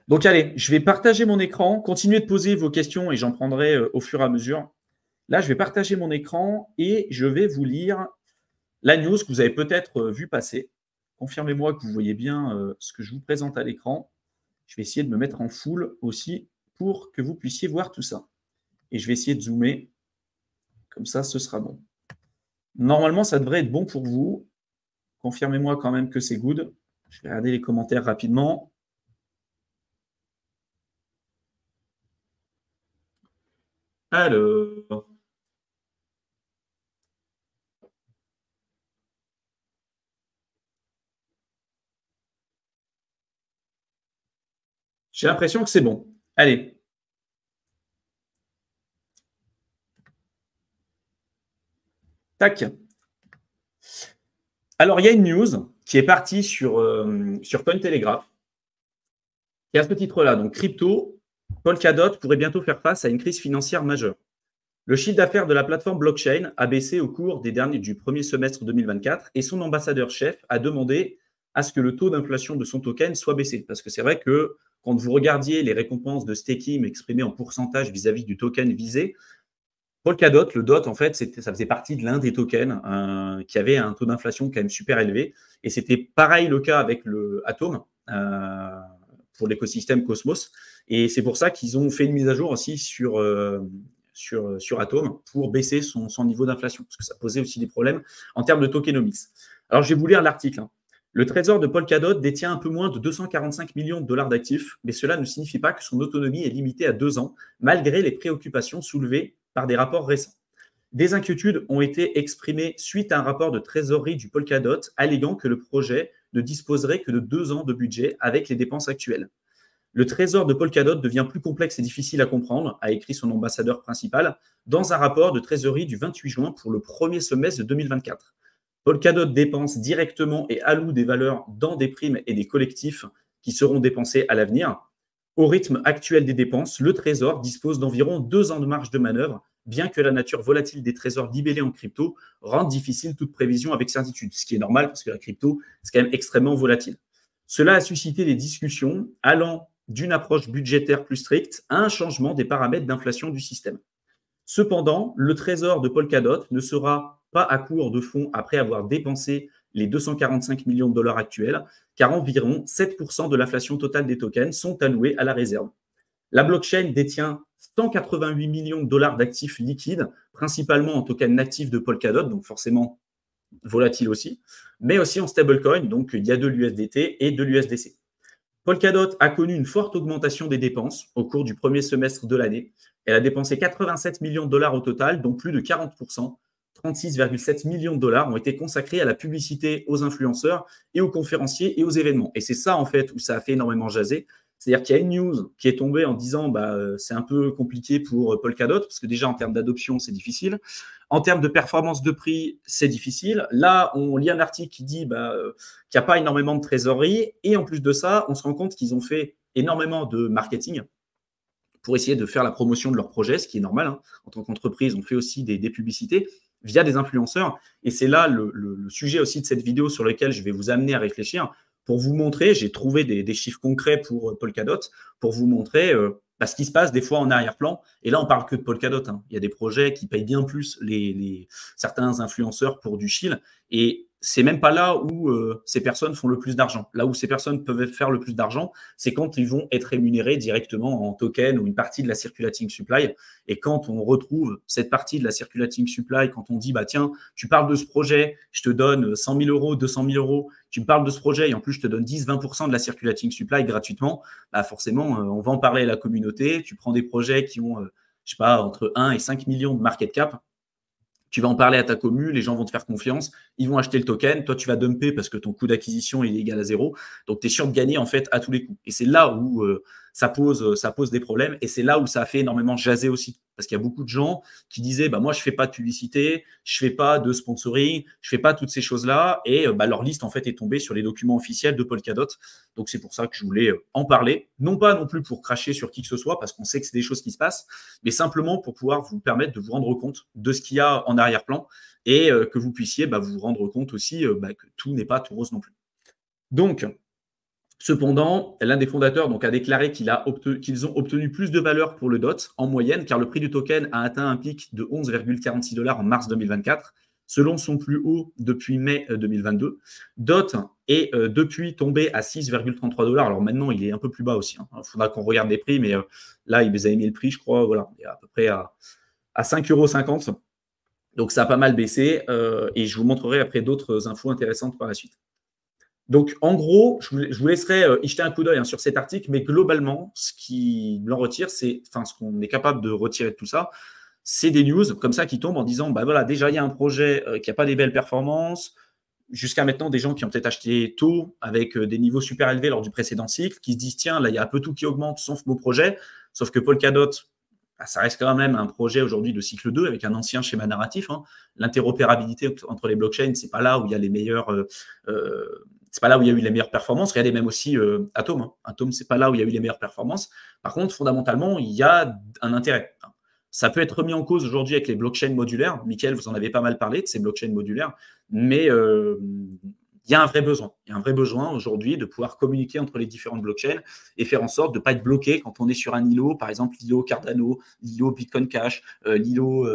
Donc, allez, je vais partager mon écran. Continuez de poser vos questions et j'en prendrai au fur et à mesure. Là, je vais partager mon écran et je vais vous lire la news que vous avez peut-être vu passer. Confirmez-moi que vous voyez bien ce que je vous présente à l'écran. Je vais essayer de me mettre en full aussi pour que vous puissiez voir tout ça. Et je vais essayer de zoomer. Comme ça, ce sera bon. Normalement, ça devrait être bon pour vous. Confirmez-moi quand même que c'est good. Je vais regarder les commentaires rapidement. Alors, j'ai l'impression que c'est bon. Allez. Tac. Alors, il y a une news qui est partie sur Cointelegraph, qui a ce titre-là. Donc, crypto, Polkadot pourrait bientôt faire face à une crise financière majeure. Le chiffre d'affaires de la plateforme blockchain a baissé au cours du premier semestre 2024 et son ambassadeur-chef a demandé à ce que le taux d'inflation de son token soit baissé. Parce que c'est vrai que quand vous regardiez les récompenses de staking exprimées en pourcentage vis-à-vis du token visé, Polkadot, le DOT, en fait, ça faisait partie de l'un des tokens qui avait un taux d'inflation quand même super élevé. Et c'était pareil le cas avec le Atom pour l'écosystème Cosmos. Et c'est pour ça qu'ils ont fait une mise à jour aussi sur Atom pour baisser son niveau d'inflation, parce que ça posait aussi des problèmes en termes de tokenomics. Alors, je vais vous lire l'article. Le trésor de Polkadot détient un peu moins de 245 millions de dollars d'actifs, mais cela ne signifie pas que son autonomie est limitée à 2 ans, malgré les préoccupations soulevées par des rapports récents. Des inquiétudes ont été exprimées suite à un rapport de trésorerie du Polkadot alléguant que le projet ne disposerait que de 2 ans de budget avec les dépenses actuelles. Le trésor de Polkadot devient plus complexe et difficile à comprendre, a écrit son ambassadeur principal, dans un rapport de trésorerie du 28 juin pour le premier semestre de 2024. Polkadot dépense directement et alloue des valeurs dans des primes et des collectifs qui seront dépensés à l'avenir. Au rythme actuel des dépenses, le trésor dispose d'environ 2 ans de marge de manœuvre, bien que la nature volatile des trésors libellés en crypto rende difficile toute prévision avec certitude, ce qui est normal parce que la crypto, c'est quand même extrêmement volatile. Cela a suscité des discussions allant d'une approche budgétaire plus stricte à un changement des paramètres d'inflation du système. Cependant, le trésor de Polkadot ne sera pas à court de fonds après avoir dépensé les 245 millions de dollars actuels, car environ 7% de l'inflation totale des tokens sont alloués à la réserve. La blockchain détient 188 millions de dollars d'actifs liquides, principalement en tokens natifs de Polkadot, donc forcément volatile aussi, mais aussi en stablecoin, donc il y a de l'USDT et de l'USDC. Polkadot a connu une forte augmentation des dépenses au cours du premier semestre de l'année. Elle a dépensé 87 millions de dollars au total, dont plus de 40%, 36,7 millions de dollars ont été consacrés à la publicité, aux influenceurs et aux conférenciers et aux événements. Et c'est ça, en fait, où ça a fait énormément jaser. C'est-à-dire qu'il y a une news qui est tombée en disant c'est un peu compliqué pour Polkadot, parce que déjà, en termes d'adoption, c'est difficile. En termes de performance de prix, c'est difficile. Là, on lit un article qui dit qu'il n'y a pas énormément de trésorerie. Et en plus de ça, on se rend compte qu'ils ont fait énormément de marketing pour essayer de faire la promotion de leur projet, ce qui est normal. Hein. En tant qu'entreprise, on fait aussi des publicités via des influenceurs. Et c'est là le sujet aussi de cette vidéo sur lequel je vais vous amener à réfléchir. Pour vous montrer, j'ai trouvé des chiffres concrets pour Polkadot, pour vous montrer ce qui se passe des fois en arrière-plan. Et là, on parle que de Polkadot. Hein. Il y a des projets qui payent bien plus certains influenceurs pour du chill. Et c'est même pas là où ces personnes font le plus d'argent. Là où ces personnes peuvent faire le plus d'argent, c'est quand ils vont être rémunérés directement en token ou une partie de la circulating supply. Et quand on retrouve cette partie de la circulating supply, quand on dit, tiens, tu parles de ce projet, je te donne 100 000 euros, 200 000 euros, tu me parles de ce projet et en plus, je te donne 10-20% de la circulating supply gratuitement, forcément, on va en parler à la communauté. Tu prends des projets qui ont, entre 1 et 5 millions de market cap. Tu vas en parler à ta commu, les gens vont te faire confiance, ils vont acheter le token, toi tu vas dumper parce que ton coût d'acquisition est égal à 0, donc tu es sûr de gagner en fait à tous les coups. Et c'est là où ça pose des problèmes et c'est là où ça a fait énormément jaser aussi. Parce qu'il y a beaucoup de gens qui disaient moi je fais pas de publicité, je fais pas de sponsoring, je fais pas toutes ces choses-là et leur liste en fait est tombée sur les documents officiels de Polkadot. Donc c'est pour ça que je voulais en parler, non pas non plus pour cracher sur qui que ce soit parce qu'on sait que c'est des choses qui se passent, mais simplement pour pouvoir vous permettre de vous rendre compte de ce qu'il y a en arrière-plan et que vous puissiez vous rendre compte aussi que tout n'est pas tout rose non plus. Donc, Cependant, l'un des fondateurs donc, a déclaré qu'ils ont obtenu plus de valeur pour le DOT en moyenne, car le prix du token a atteint un pic de 11,46 $ en mars 2024, selon son plus haut depuis mai 2022. DOT est depuis tombé à 6,33 $. Alors maintenant, il est un peu plus bas aussi. Il faudra qu'on regarde les prix, mais là, ils avaient mis le prix, je crois, voilà, il est à peu près à 5,50 €. Donc ça a pas mal baissé et je vous montrerai après d'autres infos intéressantes par la suite. Donc, en gros, je vous laisserai y jeter un coup d'œil sur cet article, mais globalement, ce qui l'en retire, ce qu'on est capable de retirer de tout ça, c'est des news comme ça qui tombent en disant, bah voilà, déjà, il y a un projet qui n'a pas des belles performances. Jusqu'à maintenant, des gens qui ont peut-être acheté tôt avec des niveaux super élevés lors du précédent cycle, qui se disent, tiens, là, il y a un peu tout qui augmente, sauf mon projet. Sauf que Polkadot, bah, ça reste quand même un projet aujourd'hui de cycle 2 avec un ancien schéma narratif. L'interopérabilité entre les blockchains, c'est pas là où il y a les meilleurs... c'est pas là où il y a eu les meilleures performances. Regardez même aussi Atom. Atom, c'est pas là où il y a eu les meilleures performances. Par contre, fondamentalement, il y a un intérêt. Ça peut être remis en cause aujourd'hui avec les blockchains modulaires. Mickaël, vous en avez pas mal parlé de ces blockchains modulaires, mais il y a un vrai besoin. Il y a un vrai besoin aujourd'hui de pouvoir communiquer entre les différentes blockchains et faire en sorte de ne pas être bloqué quand on est sur un îlot, par exemple l'îlot Cardano, l'îlot Bitcoin Cash, l'îlot,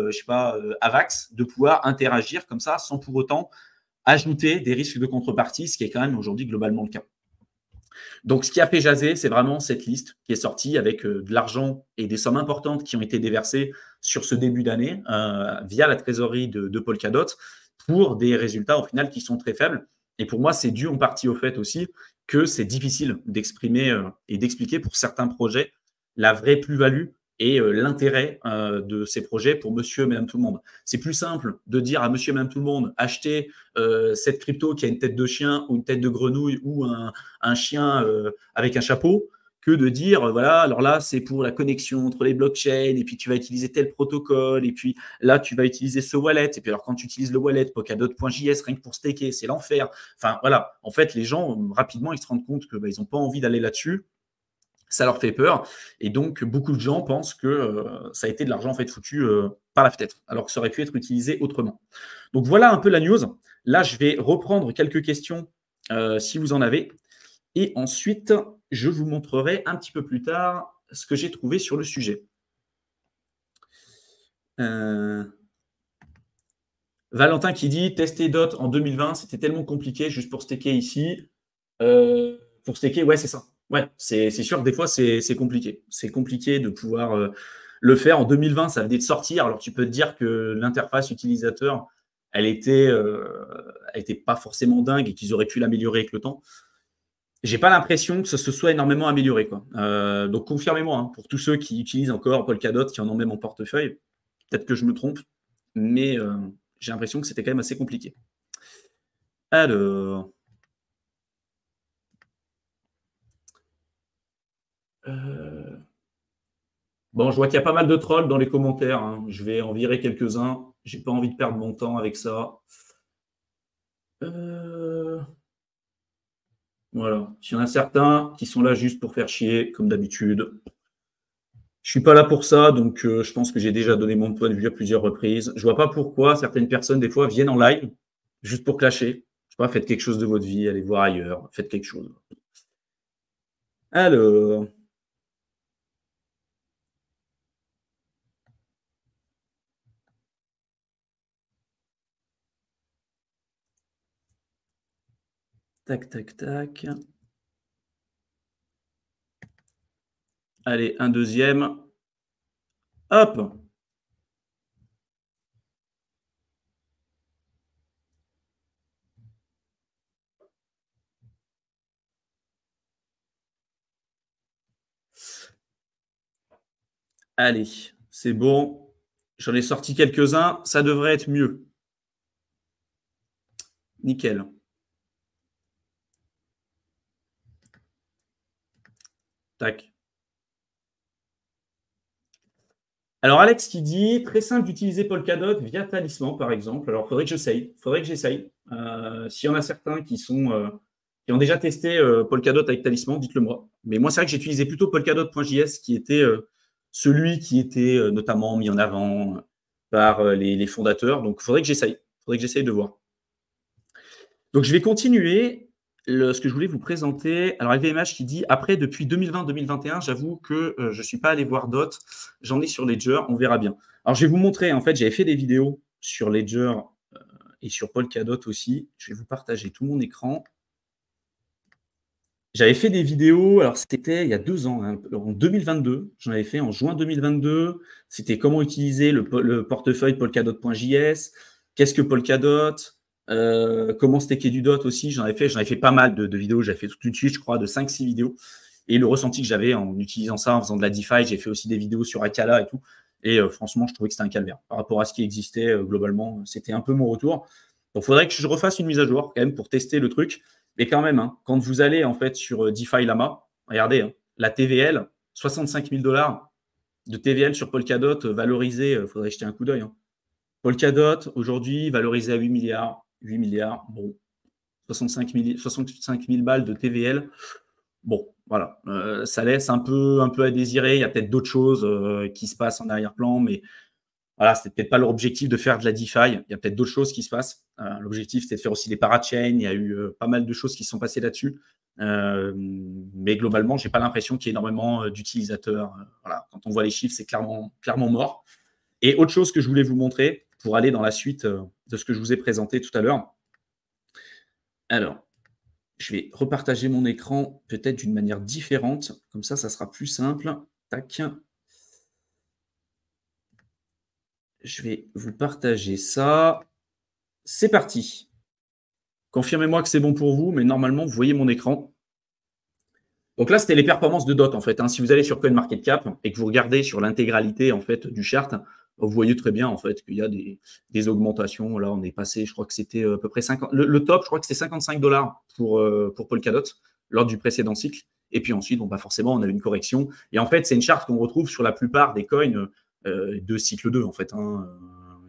Avax, de pouvoir interagir comme ça sans pour autant ajouter des risques de contrepartie, ce qui est quand même aujourd'hui globalement le cas. Donc, ce qui a fait jaser, c'est vraiment cette liste qui est sortie avec de l'argent et des sommes importantes qui ont été déversées sur ce début d'année via la trésorerie de Polkadot pour des résultats au final qui sont très faibles. Et pour moi, c'est dû en partie au fait aussi que c'est difficile d'exprimer et d'expliquer pour certains projets la vraie plus-value et l'intérêt de ces projets pour monsieur et madame tout le monde. C'est plus simple de dire à monsieur et madame tout le monde, achetez cette crypto qui a une tête de chien ou une tête de grenouille ou un chien avec un chapeau, que de dire, voilà, alors là, c'est pour la connexion entre les blockchains, et puis tu vas utiliser tel protocole, et puis là, tu vas utiliser ce wallet, et puis alors quand tu utilises le wallet, Polkadot.js, rien que pour staker, c'est l'enfer. Enfin, voilà, en fait, les gens, rapidement, ils se rendent compte qu'ils n'ont pas envie d'aller là-dessus, ça leur fait peur, et donc beaucoup de gens pensent que ça a été de l'argent en fait foutu par la fenêtre, alors que ça aurait pu être utilisé autrement. Donc voilà un peu la news. Là, je vais reprendre quelques questions si vous en avez, et ensuite, je vous montrerai un petit peu plus tard ce que j'ai trouvé sur le sujet. Valentin qui dit « Tester DOT en 2020, c'était tellement compliqué juste pour staker ici. » Pour staker, ouais, c'est ça. Ouais, c'est sûr que des fois, c'est compliqué. C'est compliqué de pouvoir le faire. En 2020, ça venait de sortir. Alors, tu peux te dire que l'interface utilisateur, elle était pas forcément dingue et qu'ils auraient pu l'améliorer avec le temps. J'ai pas l'impression que ça se soit énormément amélioré, quoi. Donc, confirmez-moi, pour tous ceux qui utilisent encore Polkadot, qui en ont même en portefeuille, peut-être que je me trompe, mais j'ai l'impression que c'était quand même assez compliqué. Alors... Bon, je vois qu'il y a pas mal de trolls dans les commentaires. Je vais en virer quelques-uns. J'ai pas envie de perdre mon temps avec ça. Voilà. Il y en a certains qui sont là juste pour faire chier, comme d'habitude. Je suis pas là pour ça, donc je pense que j'ai déjà donné mon point de vue à plusieurs reprises. Je vois pas pourquoi certaines personnes, des fois, viennent en live juste pour clasher. Je sais pas, faites quelque chose de votre vie, allez voir ailleurs, faites quelque chose. Alors... Tac, tac, tac. Allez, un deuxième. Hop! Allez, c'est bon. J'en ai sorti quelques-uns. Ça devrait être mieux. Nickel. Tac. Alors, Alex qui dit, très simple d'utiliser Polkadot via Talisman, par exemple. Alors, il faudrait que j'essaye. S'il y en a certains qui ont déjà testé Polkadot avec Talisman, dites-le moi. Mais moi, c'est vrai que j'ai utilisé plutôt Polkadot.js, qui était celui qui était notamment mis en avant par les fondateurs. Donc, il faudrait que j'essaye. De voir. Donc, je vais continuer ce que je voulais vous présenter, alors LVMH qui dit « Après, depuis 2020-2021, j'avoue que je ne suis pas allé voir d'autres. J'en ai sur Ledger, on verra bien. » Alors, je vais vous montrer. En fait, j'avais fait des vidéos sur Ledger et sur Polkadot aussi. Je vais vous partager tout mon écran. J'avais fait des vidéos, alors c'était il y a 2 ans, hein, en 2022. J'en avais fait en juin 2022. C'était comment utiliser le portefeuille polkadot.js, qu'est-ce que Polkadot, comment stacker du DOT aussi. J'en avais fait pas mal de vidéos. J'avais fait toute une suite, je crois, de 5-6 vidéos. Et le ressenti que j'avais en utilisant ça, en faisant de la DeFi, j'ai fait aussi des vidéos sur Akala et tout. Et franchement, je trouvais que c'était un calvaire. Par rapport à ce qui existait globalement, c'était un peu mon retour. Donc, il faudrait que je refasse une mise à jour quand même pour tester le truc. Mais quand même, hein, quand vous allez en fait sur DeFi Lama, regardez, hein, la TVL, 65 000 $ de TVL sur Polkadot valorisé, il faudrait jeter un coup d'œil. Hein. Polkadot, aujourd'hui, valorisé à 8 milliards. 8 milliards, bon, 65 000 balles de TVL. Bon, voilà, ça laisse un peu à désirer. Il y a peut-être d'autres choses qui se passent en arrière-plan, mais voilà, c'était peut-être pas leur objectif de faire de la DeFi. Il y a peut-être d'autres choses qui se passent. L'objectif, c'était de faire aussi des parachains. Il y a eu pas mal de choses qui se sont passées là-dessus. Mais globalement, je n'ai pas l'impression qu'il y ait énormément d'utilisateurs. Voilà. Quand on voit les chiffres, c'est clairement mort. Et autre chose que je voulais vous montrer pour aller dans la suite de ce que je vous ai présenté tout à l'heure. Alors, je vais repartager mon écran peut-être d'une manière différente. Comme ça sera plus simple. Tac. Je vais vous partager ça. C'est parti. Confirmez-moi que c'est bon pour vous, mais normalement, vous voyez mon écran. Donc là, c'était les performances de DOT, en fait. Hein. Si vous allez sur CoinMarketCap et que vous regardez sur l'intégralité en fait, du chart, vous voyez très bien en fait, qu'il y a des augmentations. Là, on est passé, je crois que c'était à peu près 50. Le top, je crois que c'était 55 $ pour Polkadot lors du précédent cycle. Et puis ensuite, bon, bah forcément, on a eu une correction. Et en fait, c'est une charte qu'on retrouve sur la plupart des coins de cycle 2, en fait. Hein.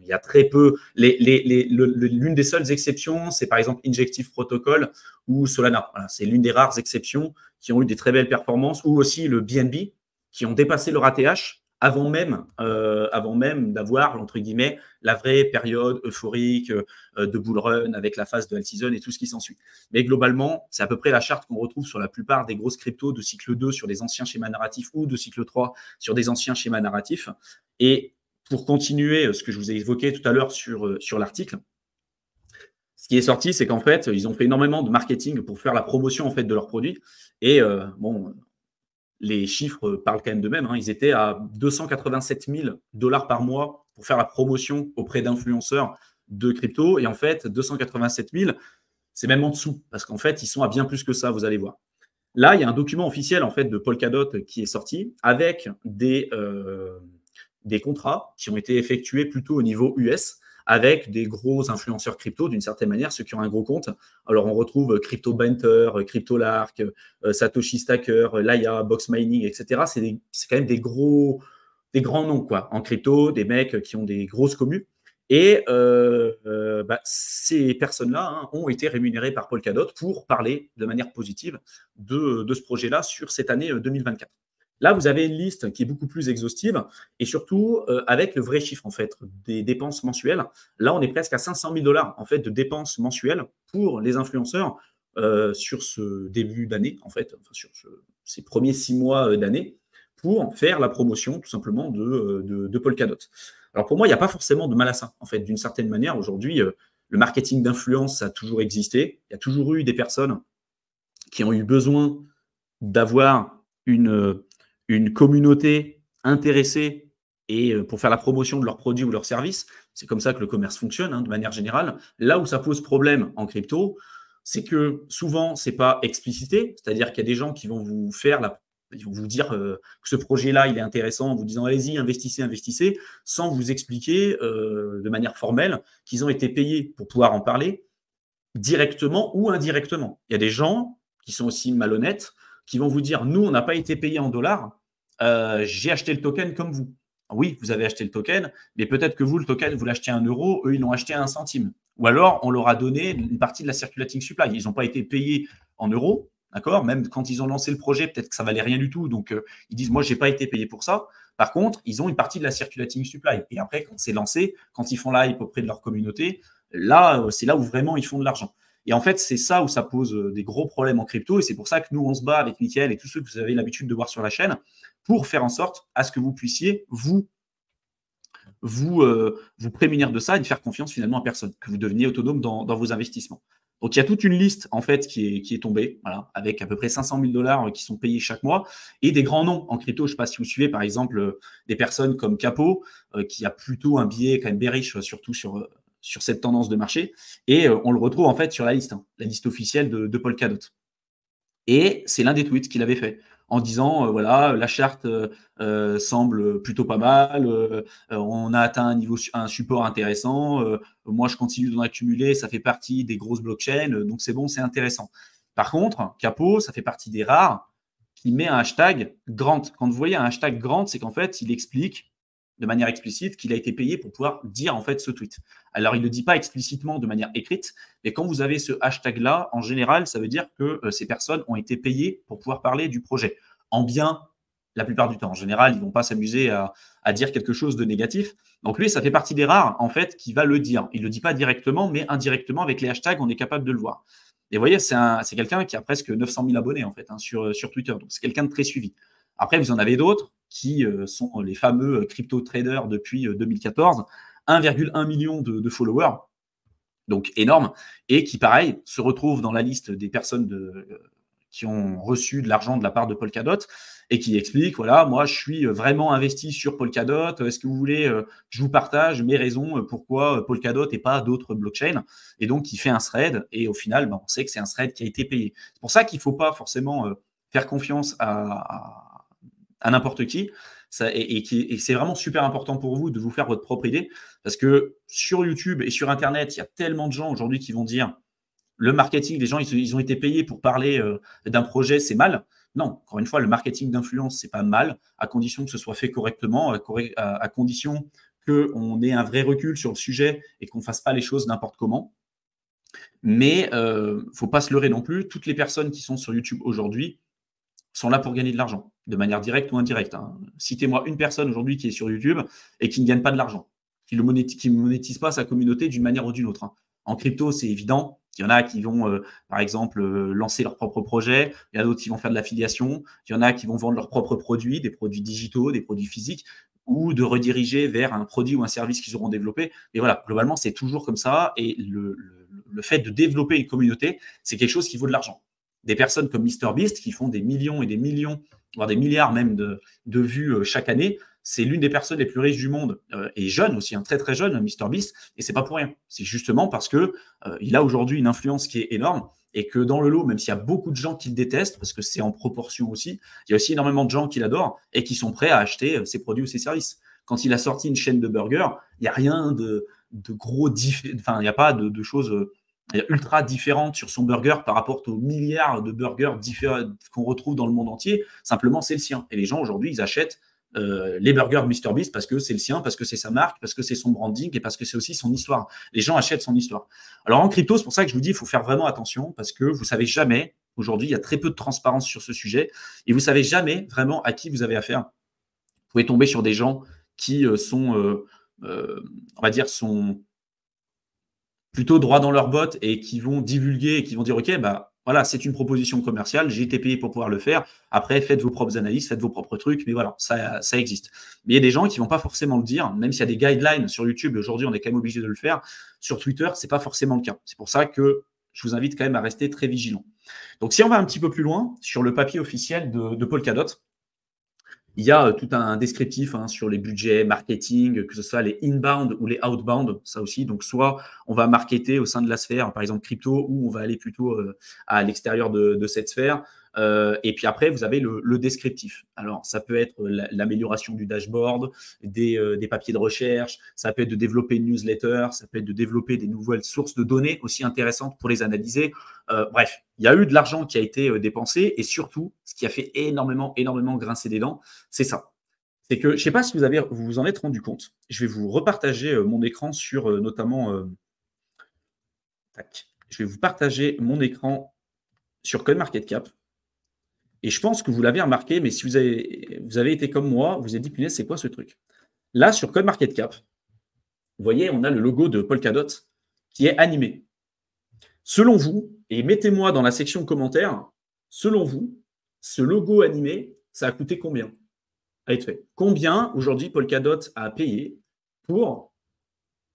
Il y a très peu. L'une des seules exceptions, c'est par exemple Injective Protocol ou Solana. Voilà, c'est l'une des rares exceptions qui ont eu des très belles performances, ou aussi le BNB, qui ont dépassé leur ATH avant même d'avoir, entre guillemets, la vraie période euphorique de bull run avec la phase de alt season et tout ce qui s'ensuit. Mais globalement, c'est à peu près la charte qu'on retrouve sur la plupart des grosses cryptos de cycle 2 sur des anciens schémas narratifs ou de cycle 3 sur des anciens schémas narratifs. Et pour continuer ce que je vous ai évoqué tout à l'heure sur l'article, ce qui est sorti, c'est qu'en fait, ils ont fait énormément de marketing pour faire la promotion en fait, de leurs produits. Et bon, les chiffres parlent quand même d'eux-mêmes. Hein. Ils étaient à 287 000 $ par mois pour faire la promotion auprès d'influenceurs de crypto. Et en fait, 287 000, c'est même en dessous, parce qu'en fait, ils sont à bien plus que ça, vous allez voir. Là, il y a un document officiel en fait, de Polkadot qui est sorti avec des contrats qui ont été effectués plutôt au niveau US avec des gros influenceurs crypto, d'une certaine manière, ceux qui ont un gros compte. Alors, on retrouve CryptoBanter, CryptoLark, Satoshi Stacker, Laya, Box Mining, etc. C'est quand même des grands noms quoi, en crypto, des mecs qui ont des grosses communes. Et ces personnes-là hein, ont été rémunérées par Polkadot pour parler de manière positive de ce projet-là sur cette année 2024. Là, vous avez une liste qui est beaucoup plus exhaustive et surtout avec le vrai chiffre en fait des dépenses mensuelles. Là, on est presque à 500 000 $ en fait de dépenses mensuelles pour les influenceurs sur ce début d'année en fait, enfin, sur ces premiers 6 mois d'année pour faire la promotion tout simplement de Polkadot. Alors pour moi, il n'y a pas forcément de mal à ça en fait. D'une certaine manière, aujourd'hui, le marketing d'influence a toujours existé. Il y a toujours eu des personnes qui ont eu besoin d'avoir une communauté intéressée et pour faire la promotion de leurs produits ou leurs services. C'est comme ça que le commerce fonctionne hein, de manière générale. Là où ça pose problème en crypto, c'est que souvent, ce n'est pas explicité, c'est-à-dire qu'il y a des gens qui vont vous faire ils vont vous dire que ce projet-là, il est intéressant en vous disant allez-y, investissez, sans vous expliquer de manière formelle qu'ils ont été payés pour pouvoir en parler directement ou indirectement. Il y a des gens qui sont aussi malhonnêtes qui vont vous dire nous, on n'a pas été payé en dollars, j'ai acheté le token comme vous. Oui, vous avez acheté le token, mais peut-être que vous, le token, vous l'achetez à 1 €, eux, ils l'ont acheté à 1 centime. Ou alors, on leur a donné une partie de la circulating supply. Ils n'ont pas été payés en euros, d'accord? Même quand ils ont lancé le projet, peut-être que ça valait rien du tout. Donc, ils disent, moi, je n'ai pas été payé pour ça. Par contre, ils ont une partie de la circulating supply. Et après, quand c'est lancé, quand ils font l'hype auprès de leur communauté, là, c'est là où vraiment ils font de l'argent. Et en fait, c'est ça où ça pose des gros problèmes en crypto. Et c'est pour ça que nous, on se bat avec Mickaël et tous ceux que vous avez l'habitude de voir sur la chaîne pour faire en sorte à ce que vous puissiez vous prémunir de ça et de faire confiance finalement à personne, que vous deveniez autonome dans vos investissements. Donc, il y a toute une liste en fait qui est tombée, voilà, avec à peu près 500 000 $ qui sont payés chaque mois et des grands noms en crypto. Je ne sais pas si vous suivez, par exemple, des personnes comme Capo, qui a plutôt un biais quand même bearish, surtout sur cette tendance de marché. Et on le retrouve en fait sur la liste officielle de Polkadot. Et c'est l'un des tweets qu'il avait fait en disant voilà, la charte semble plutôt pas mal, on a atteint un support intéressant, moi je continue d'en accumuler, ça fait partie des grosses blockchains, donc c'est bon, c'est intéressant. Par contre, Capo, ça fait partie des rares qui met un hashtag Grant. Quand vous voyez un hashtag Grant, c'est qu'en fait, il explique de manière explicite qu'il a été payé pour pouvoir dire en fait ce tweet. Alors, il ne le dit pas explicitement de manière écrite, mais quand vous avez ce hashtag-là, en général, ça veut dire que ces personnes ont été payées pour pouvoir parler du projet. En bien, la plupart du temps. En général, ils ne vont pas s'amuser à dire quelque chose de négatif. Donc lui, ça fait partie des rares, en fait, qui va le dire. Il ne le dit pas directement, mais indirectement, avec les hashtags, on est capable de le voir. Et vous voyez, c'est quelqu'un qui a presque 900 000 abonnés, en fait, sur Twitter. Donc, c'est quelqu'un de très suivi. Après, vous en avez d'autres qui sont les fameux crypto traders depuis 2014, 1,1 million de followers, donc énorme, et qui, pareil, se retrouvent dans la liste des personnes qui ont reçu de l'argent de la part de Polkadot et qui expliquent, voilà, moi, je suis vraiment investi sur Polkadot, est-ce que vous voulez que je vous partage mes raisons pourquoi Polkadot et pas d'autres blockchains? Et donc, il fait un thread, et au final, on sait que c'est un thread qui a été payé. C'est pour ça qu'il ne faut pas forcément faire confiance à n'importe qui. Et c'est vraiment super important pour vous de vous faire votre propre idée, parce que sur YouTube et sur Internet, il y a tellement de gens aujourd'hui qui vont dire le marketing, les gens, ils ont été payés pour parler d'un projet, c'est mal. Non, encore une fois, le marketing d'influence, c'est pas mal, à condition que ce soit fait correctement, à condition qu'on ait un vrai recul sur le sujet et qu'on ne fasse pas les choses n'importe comment. Mais il ne faut pas se leurrer non plus. Toutes les personnes qui sont sur YouTube aujourd'hui sont là pour gagner de l'argent, de manière directe ou indirecte. Citez-moi une personne aujourd'hui qui est sur YouTube et qui ne gagne pas de l'argent, qui ne monétise pas sa communauté d'une manière ou d'une autre. En crypto, c'est évident. Il y en a qui vont, par exemple, lancer leur propre projet. Il y en a d'autres qui vont faire de l'affiliation. Il y en a qui vont vendre leurs propres produits, des produits digitaux, des produits physiques, ou de rediriger vers un produit ou un service qu'ils auront développé. Et voilà, globalement, c'est toujours comme ça. Et le fait de développer une communauté, c'est quelque chose qui vaut de l'argent. Des personnes comme MrBeast qui font des millions et des millions, voire des milliards même de vues chaque année, c'est l'une des personnes les plus riches du monde et jeune aussi, très très jeune, MrBeast, et c'est pas pour rien. C'est justement parce que il a aujourd'hui une influence qui est énorme et que dans le lot, même s'il y a beaucoup de gens qui le détestent, parce que c'est en proportion aussi, il y a aussi énormément de gens qui l'adorent et qui sont prêts à acheter ses produits ou ses services. Quand il a sorti une chaîne de burgers, il n'y a rien de gros, enfin, il n'y a pas de choses ultra différente sur son burger par rapport aux milliards de burgers différents qu'on retrouve dans le monde entier. Simplement, c'est le sien. Et les gens, aujourd'hui, ils achètent les burgers de MrBeast parce que c'est le sien, parce que c'est sa marque, parce que c'est son branding et parce que c'est aussi son histoire. Les gens achètent son histoire. Alors, en crypto, c'est pour ça que je vous dis, il faut faire vraiment attention parce que vous ne savez jamais, aujourd'hui, il y a très peu de transparence sur ce sujet et vous ne savez jamais vraiment à qui vous avez affaire. Vous pouvez tomber sur des gens qui sont, on va dire, sont plutôt droit dans leurs bottes et qui vont divulguer et qui vont dire ok, bah voilà, c'est une proposition commerciale, j'ai été payé pour pouvoir le faire. Après, faites vos propres analyses, faites vos propres trucs, mais voilà, ça existe. Mais il y a des gens qui vont pas forcément le dire, même s'il y a des guidelines sur YouTube, aujourd'hui on est quand même obligé de le faire. Sur Twitter, c'est pas forcément le cas. C'est pour ça que je vous invite quand même à rester très vigilant. Donc si on va un petit peu plus loin, sur le papier officiel de Polkadot, il y a tout un descriptif sur les budgets marketing, que ce soit les inbound ou les outbound, ça aussi. Donc, soit on va marketer au sein de la sphère, par exemple crypto, ou on va aller plutôt à l'extérieur de cette sphère. Et puis après, vous avez le descriptif. Alors, ça peut être l'amélioration du dashboard, des papiers de recherche, ça peut être de développer une newsletter, ça peut être de développer des nouvelles sources de données aussi intéressantes pour les analyser. Bref, il y a eu de l'argent qui a été dépensé et surtout, ce qui a fait énormément grincer des dents, c'est ça. C'est que, je ne sais pas si vous vous en êtes rendu compte, je vais vous repartager mon écran sur notamment… je vais vous partager mon écran sur CoinMarketCap. Et je pense que vous l'avez remarqué, mais si vous avez été comme moi, vous avez dit, punaise, c'est quoi ce truc? Là, sur CoinMarketCap, vous voyez, on a le logo de Polkadot qui est animé. Selon vous, et mettez-moi dans la section commentaires, selon vous, ce logo animé, ça a coûté combien? À être fait. Combien aujourd'hui Polkadot a payé pour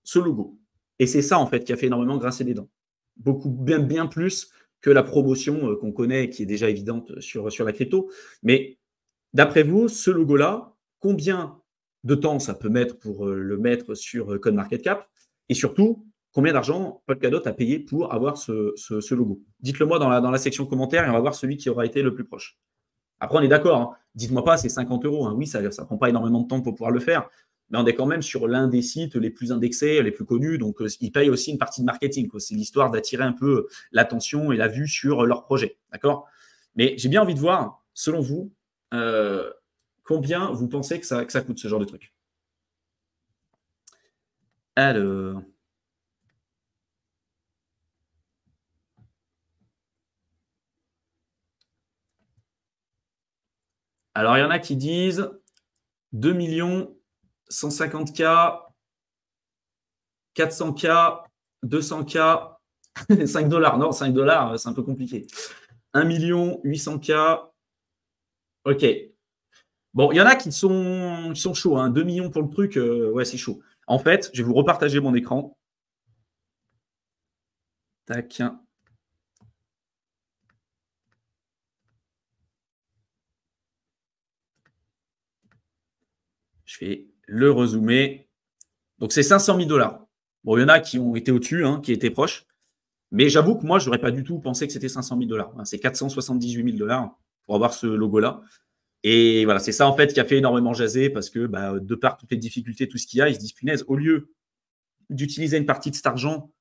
ce logo? Et c'est ça en fait qui a fait énormément grincer des dents. Beaucoup, bien plus que la promotion qu'on connaît, qui est déjà évidente sur la crypto. Mais d'après vous, ce logo-là, combien de temps ça peut mettre pour le mettre sur CoinMarketCap? Et surtout, combien d'argent Polkadot a payé pour avoir ce logo? Dites-le moi dans la section commentaires et on va voir celui qui aura été le plus proche. Après, on est d'accord. Hein. Dites-moi pas, c'est 50 euros. Hein. Oui, ça ne prend pas énormément de temps pour pouvoir le faire. Mais on est quand même sur l'un des sites les plus indexés, les plus connus. Donc, ils payent aussi une partie de marketing. C'est l'histoire d'attirer un peu l'attention et la vue sur leur projet. D'accord? Mais j'ai bien envie de voir, selon vous, combien vous pensez que ça coûte ce genre de truc? Alors. Alors, il y en a qui disent 2 millions, 150K, 400K, 200K, 5 dollars. Non, 5 dollars, c'est un peu compliqué. 1 million, 800K. OK. Bon, il y en a qui sont chauds. Hein. 2 millions pour le truc, ouais, c'est chaud. En fait, je vais vous repartager mon écran. Tac. Je vais le rezoomer. Donc, c'est 500 000 dollars. Bon, il y en a qui ont été au-dessus, hein, qui étaient proches. Mais j'avoue que moi, je n'aurais pas du tout pensé que c'était 500 000 dollars. C'est 478 000 dollars pour avoir ce logo-là. Et voilà, c'est ça en fait qui a fait énormément jaser parce que de par toutes les difficultés, tout ce qu'il y a, ils se disent punaise, au lieu d'utiliser une partie de cet argent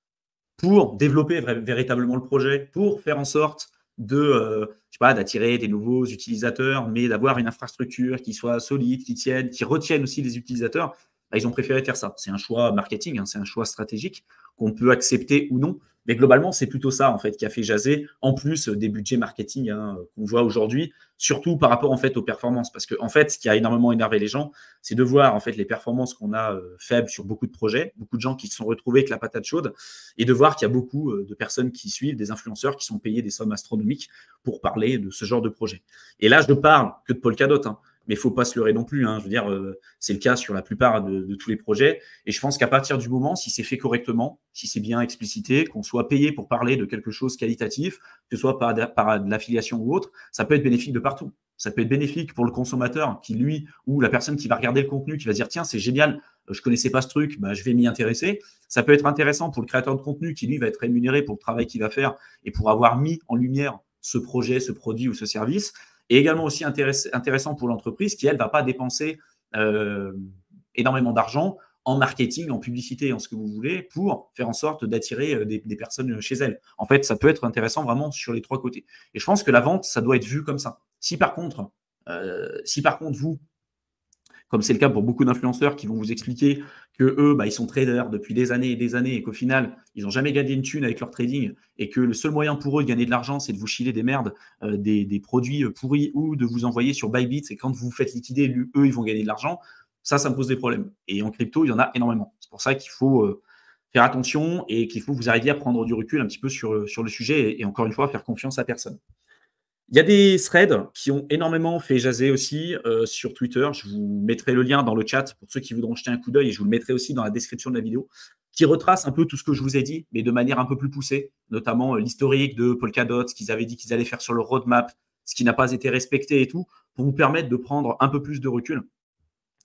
pour développer véritablement le projet, pour faire en sorte d'attirer des nouveaux utilisateurs, mais d'avoir une infrastructure qui soit solide, qui retienne aussi les utilisateurs, ils ont préféré faire ça. C'est un choix marketing, hein, c'est un choix stratégique qu'on peut accepter ou non. Mais globalement, c'est plutôt ça en fait qui a fait jaser, en plus des budgets marketing qu'on voit aujourd'hui, surtout par rapport en fait aux performances. Parce que en fait, ce qui a énormément énervé les gens, c'est de voir en fait les performances qu'on a faibles sur beaucoup de projets, beaucoup de gens qui se sont retrouvés avec la patate chaude, et de voir qu'il y a beaucoup de personnes qui suivent, des influenceurs qui sont payés des sommes astronomiques pour parler de ce genre de projet. Et là, je ne parle que de Polkadot, hein. Mais il ne faut pas se leurrer non plus. Hein. Je veux dire, c'est le cas sur la plupart de tous les projets. Et je pense qu'à partir du moment, si c'est fait correctement, si c'est bien explicité, qu'on soit payé pour parler de quelque chose qualitatif, que ce soit par de l'affiliation ou autre, ça peut être bénéfique de partout. Ça peut être bénéfique pour le consommateur qui, lui, ou la personne qui va regarder le contenu, qui va se dire, tiens, c'est génial, je ne connaissais pas ce truc, je vais m'y intéresser. Ça peut être intéressant pour le créateur de contenu qui, lui, va être rémunéré pour le travail qu'il va faire et pour avoir mis en lumière ce projet, ce produit ou ce service. Et également aussi intéressant pour l'entreprise qui, elle, ne va pas dépenser énormément d'argent en marketing, en publicité, en ce que vous voulez, pour faire en sorte d'attirer des personnes chez elle. En fait, ça peut être intéressant vraiment sur les trois côtés. Et je pense que la vente, ça doit être vu comme ça. Si par contre, vous, comme c'est le cas pour beaucoup d'influenceurs qui vont vous expliquer que eux, ils sont traders depuis des années et des années et qu'au final, ils n'ont jamais gagné une thune avec leur trading et que le seul moyen pour eux de gagner de l'argent, c'est de vous chiller des merdes, des produits pourris ou de vous envoyer sur Bybit et quand vous vous faites liquider, eux, ils vont gagner de l'argent, ça me pose des problèmes. Et en crypto, il y en a énormément. C'est pour ça qu'il faut faire attention et qu'il faut que vous arriviez à prendre du recul un petit peu sur le sujet et encore une fois, faire confiance à personne. Il y a des threads qui ont énormément fait jaser aussi sur Twitter. Je vous mettrai le lien dans le chat pour ceux qui voudront jeter un coup d'œil et je vous le mettrai aussi dans la description de la vidéo, qui retrace un peu tout ce que je vous ai dit, mais de manière un peu plus poussée, notamment l'historique de Polkadot, ce qu'ils avaient dit qu'ils allaient faire sur le roadmap, ce qui n'a pas été respecté et tout, pour vous permettre de prendre un peu plus de recul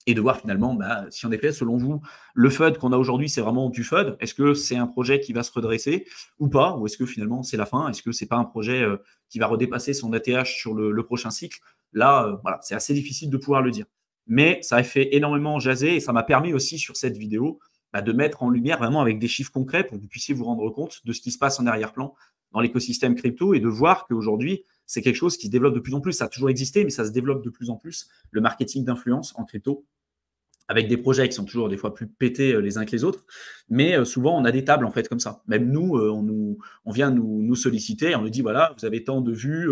et de voir finalement si en effet, selon vous, le FUD qu'on a aujourd'hui, c'est vraiment du FUD. Est-ce que c'est un projet qui va se redresser ou pas? Ou est-ce que finalement, c'est la fin? Est-ce que c'est pas un projet qui va redépasser son ATH sur le prochain cycle? Là, voilà, c'est assez difficile de pouvoir le dire. Mais ça a fait énormément jaser et ça m'a permis aussi sur cette vidéo de mettre en lumière vraiment avec des chiffres concrets pour que vous puissiez vous rendre compte de ce qui se passe en arrière-plan dans l'écosystème crypto et de voir qu'aujourd'hui, c'est quelque chose qui se développe de plus en plus. Ça a toujours existé, mais ça se développe de plus en plus, le marketing d'influence en crypto, avec des projets qui sont toujours des fois plus pétés les uns que les autres. Mais souvent, on a des tables en fait comme ça. Même nous, on vient nous solliciter, on nous dit, voilà, vous avez tant de vues,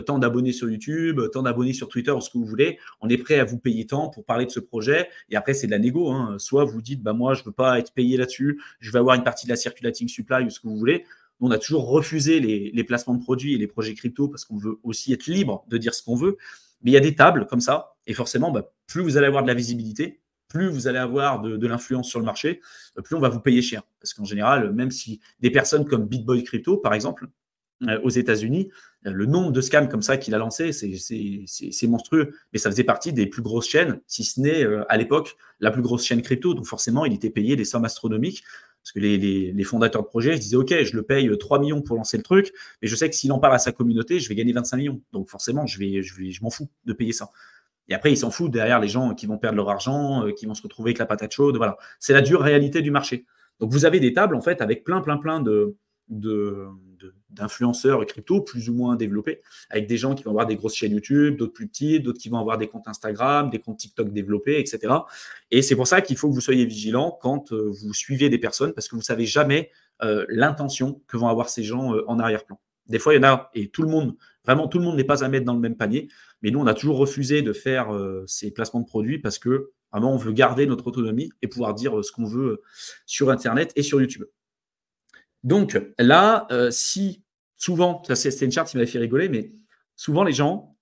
tant d'abonnés sur YouTube, tant d'abonnés sur Twitter, ce que vous voulez. On est prêt à vous payer tant pour parler de ce projet. Et après, c'est de la négo. Hein. Soit vous dites, moi, je ne veux pas être payé là-dessus, je vais avoir une partie de la circulating supply ou ce que vous voulez. on a toujours refusé les placements de produits et les projets crypto parce qu'on veut aussi être libre de dire ce qu'on veut. Mais il y a des tables comme ça, et forcément, plus vous allez avoir de la visibilité, plus vous allez avoir de l'influence sur le marché, plus on va vous payer cher. Parce qu'en général, même si des personnes comme BitBoy Crypto, par exemple, aux États-Unis, le nombre de scams comme ça qu'il a lancé, c'est monstrueux. Mais ça faisait partie des plus grosses chaînes, si ce n'est à l'époque la plus grosse chaîne crypto. Donc forcément, il était payé des sommes astronomiques. Parce que les fondateurs de projet, je disais, OK, je le paye 3 millions pour lancer le truc, mais je sais que s'il en parle à sa communauté, je vais gagner 25 millions. Donc forcément, je m'en fous de payer ça. Et après, ils s'en foutent derrière les gens qui vont perdre leur argent, qui vont se retrouver avec la patate chaude. Voilà. C'est la dure réalité du marché. Donc vous avez des tables, en fait, avec plein d'influenceurs crypto plus ou moins développés, avec des gens qui vont avoir des grosses chaînes YouTube, d'autres plus petites, d'autres qui vont avoir des comptes Instagram, des comptes TikTok développés, etc. Et c'est pour ça qu'il faut que vous soyez vigilant quand vous suivez des personnes, parce que vous ne savez jamais l'intention que vont avoir ces gens en arrière-plan. Des fois, il y en a, et tout le monde, vraiment tout le monde n'est pas à mettre dans le même panier, mais nous, on a toujours refusé de faire ces placements de produits parce que vraiment, on veut garder notre autonomie et pouvoir dire ce qu'on veut sur Internet et sur YouTube. Donc là, si souvent, c'est une charte qui m'avait fait rigoler, mais souvent les gens,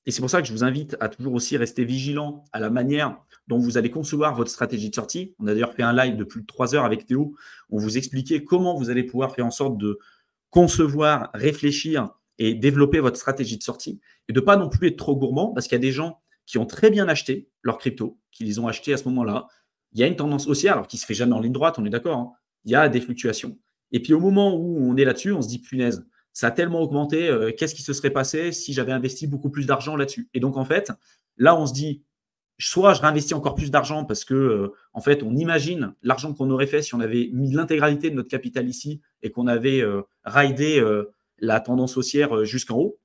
et c'est pour ça que je vous invite à toujours aussi rester vigilant à la manière dont vous allez concevoir votre stratégie de sortie. On a d'ailleurs fait un live de plus de 3 heures avec Théo, où on vous expliquait comment vous allez pouvoir faire en sorte de concevoir, réfléchir et développer votre stratégie de sortie. Et de ne pas non plus être trop gourmand, parce qu'il y a des gens qui ont très bien acheté leurs cryptos, qui les ont achetés à ce moment-là. Il y a une tendance haussière, alors qui ne se fait jamais en ligne droite, on est d'accord, hein. Il y a des fluctuations. Et puis au moment où on est là-dessus, on se dit, punaise, ça a tellement augmenté, qu'est-ce qui se serait passé si j'avais investi beaucoup plus d'argent là-dessus? Et donc en fait, là on se dit, soit je réinvestis encore plus d'argent parce que en fait, on imagine l'argent qu'on aurait fait si on avait mis l'intégralité de notre capital ici et qu'on avait ridé la tendance haussière jusqu'en haut.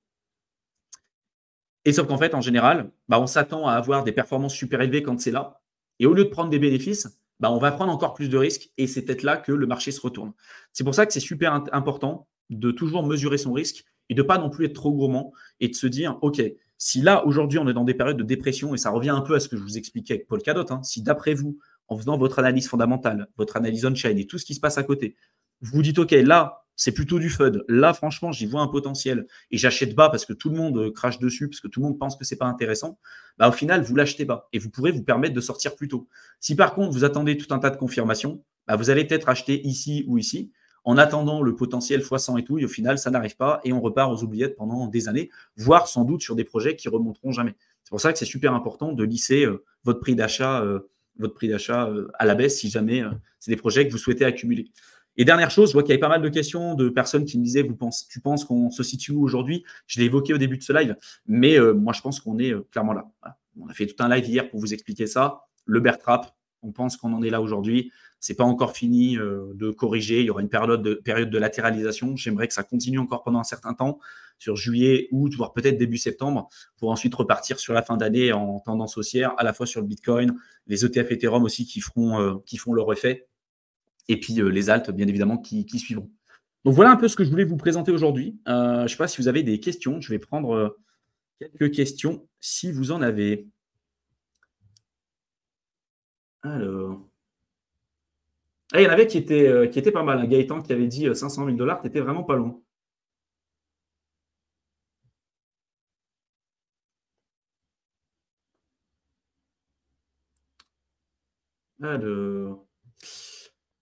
Et sauf qu'en fait, en général, on s'attend à avoir des performances super élevées quand c'est là. Et au lieu de prendre des bénéfices, on va prendre encore plus de risques et c'est peut-être là que le marché se retourne. C'est pour ça que c'est super important de toujours mesurer son risque et de ne pas non plus être trop gourmand et de se dire, OK, si là, aujourd'hui, on est dans des périodes de dépression, et ça revient un peu à ce que je vous expliquais avec Polkadot, hein, si d'après vous, en faisant votre analyse fondamentale, votre analyse on-chain et tout ce qui se passe à côté, vous vous dites, OK, là, c'est plutôt du FUD. Là, franchement, j'y vois un potentiel et j'achète bas parce que tout le monde crache dessus, parce que tout le monde pense que ce n'est pas intéressant, au final, vous l'achetez bas et vous pourrez vous permettre de sortir plus tôt. Si par contre, vous attendez tout un tas de confirmations, vous allez peut-être acheter ici ou ici, en attendant le potentiel x100 et tout, et au final, ça n'arrive pas et on repart aux oubliettes pendant des années, voire sans doute sur des projets qui remonteront jamais. C'est pour ça que c'est super important de lisser votre prix d'achat à la baisse si jamais c'est des projets que vous souhaitez accumuler. Et dernière chose, je vois qu'il y avait pas mal de questions de personnes qui me disaient, tu penses qu'on se situe où aujourd'hui? Je l'ai évoqué au début de ce live, mais moi je pense qu'on est clairement là. Voilà. On a fait tout un live hier pour vous expliquer ça. Le bear trap, on pense qu'on en est là aujourd'hui. Ce n'est pas encore fini de corriger. Il y aura une période de latéralisation. J'aimerais que ça continue encore pendant un certain temps, sur juillet, août, voire peut-être début septembre, pour ensuite repartir sur la fin d'année en tendance haussière, à la fois sur le Bitcoin, les ETF Ethereum aussi qui font leur effet, et puis les alts, bien évidemment, qui suivront. Donc voilà un peu ce que je voulais vous présenter aujourd'hui. Je ne sais pas si vous avez des questions. Je vais prendre quelques questions si vous en avez. Alors. Il y en avait qui étaient pas mal. Gaëtan qui avait dit 500 000 $, tu étais vraiment pas loin.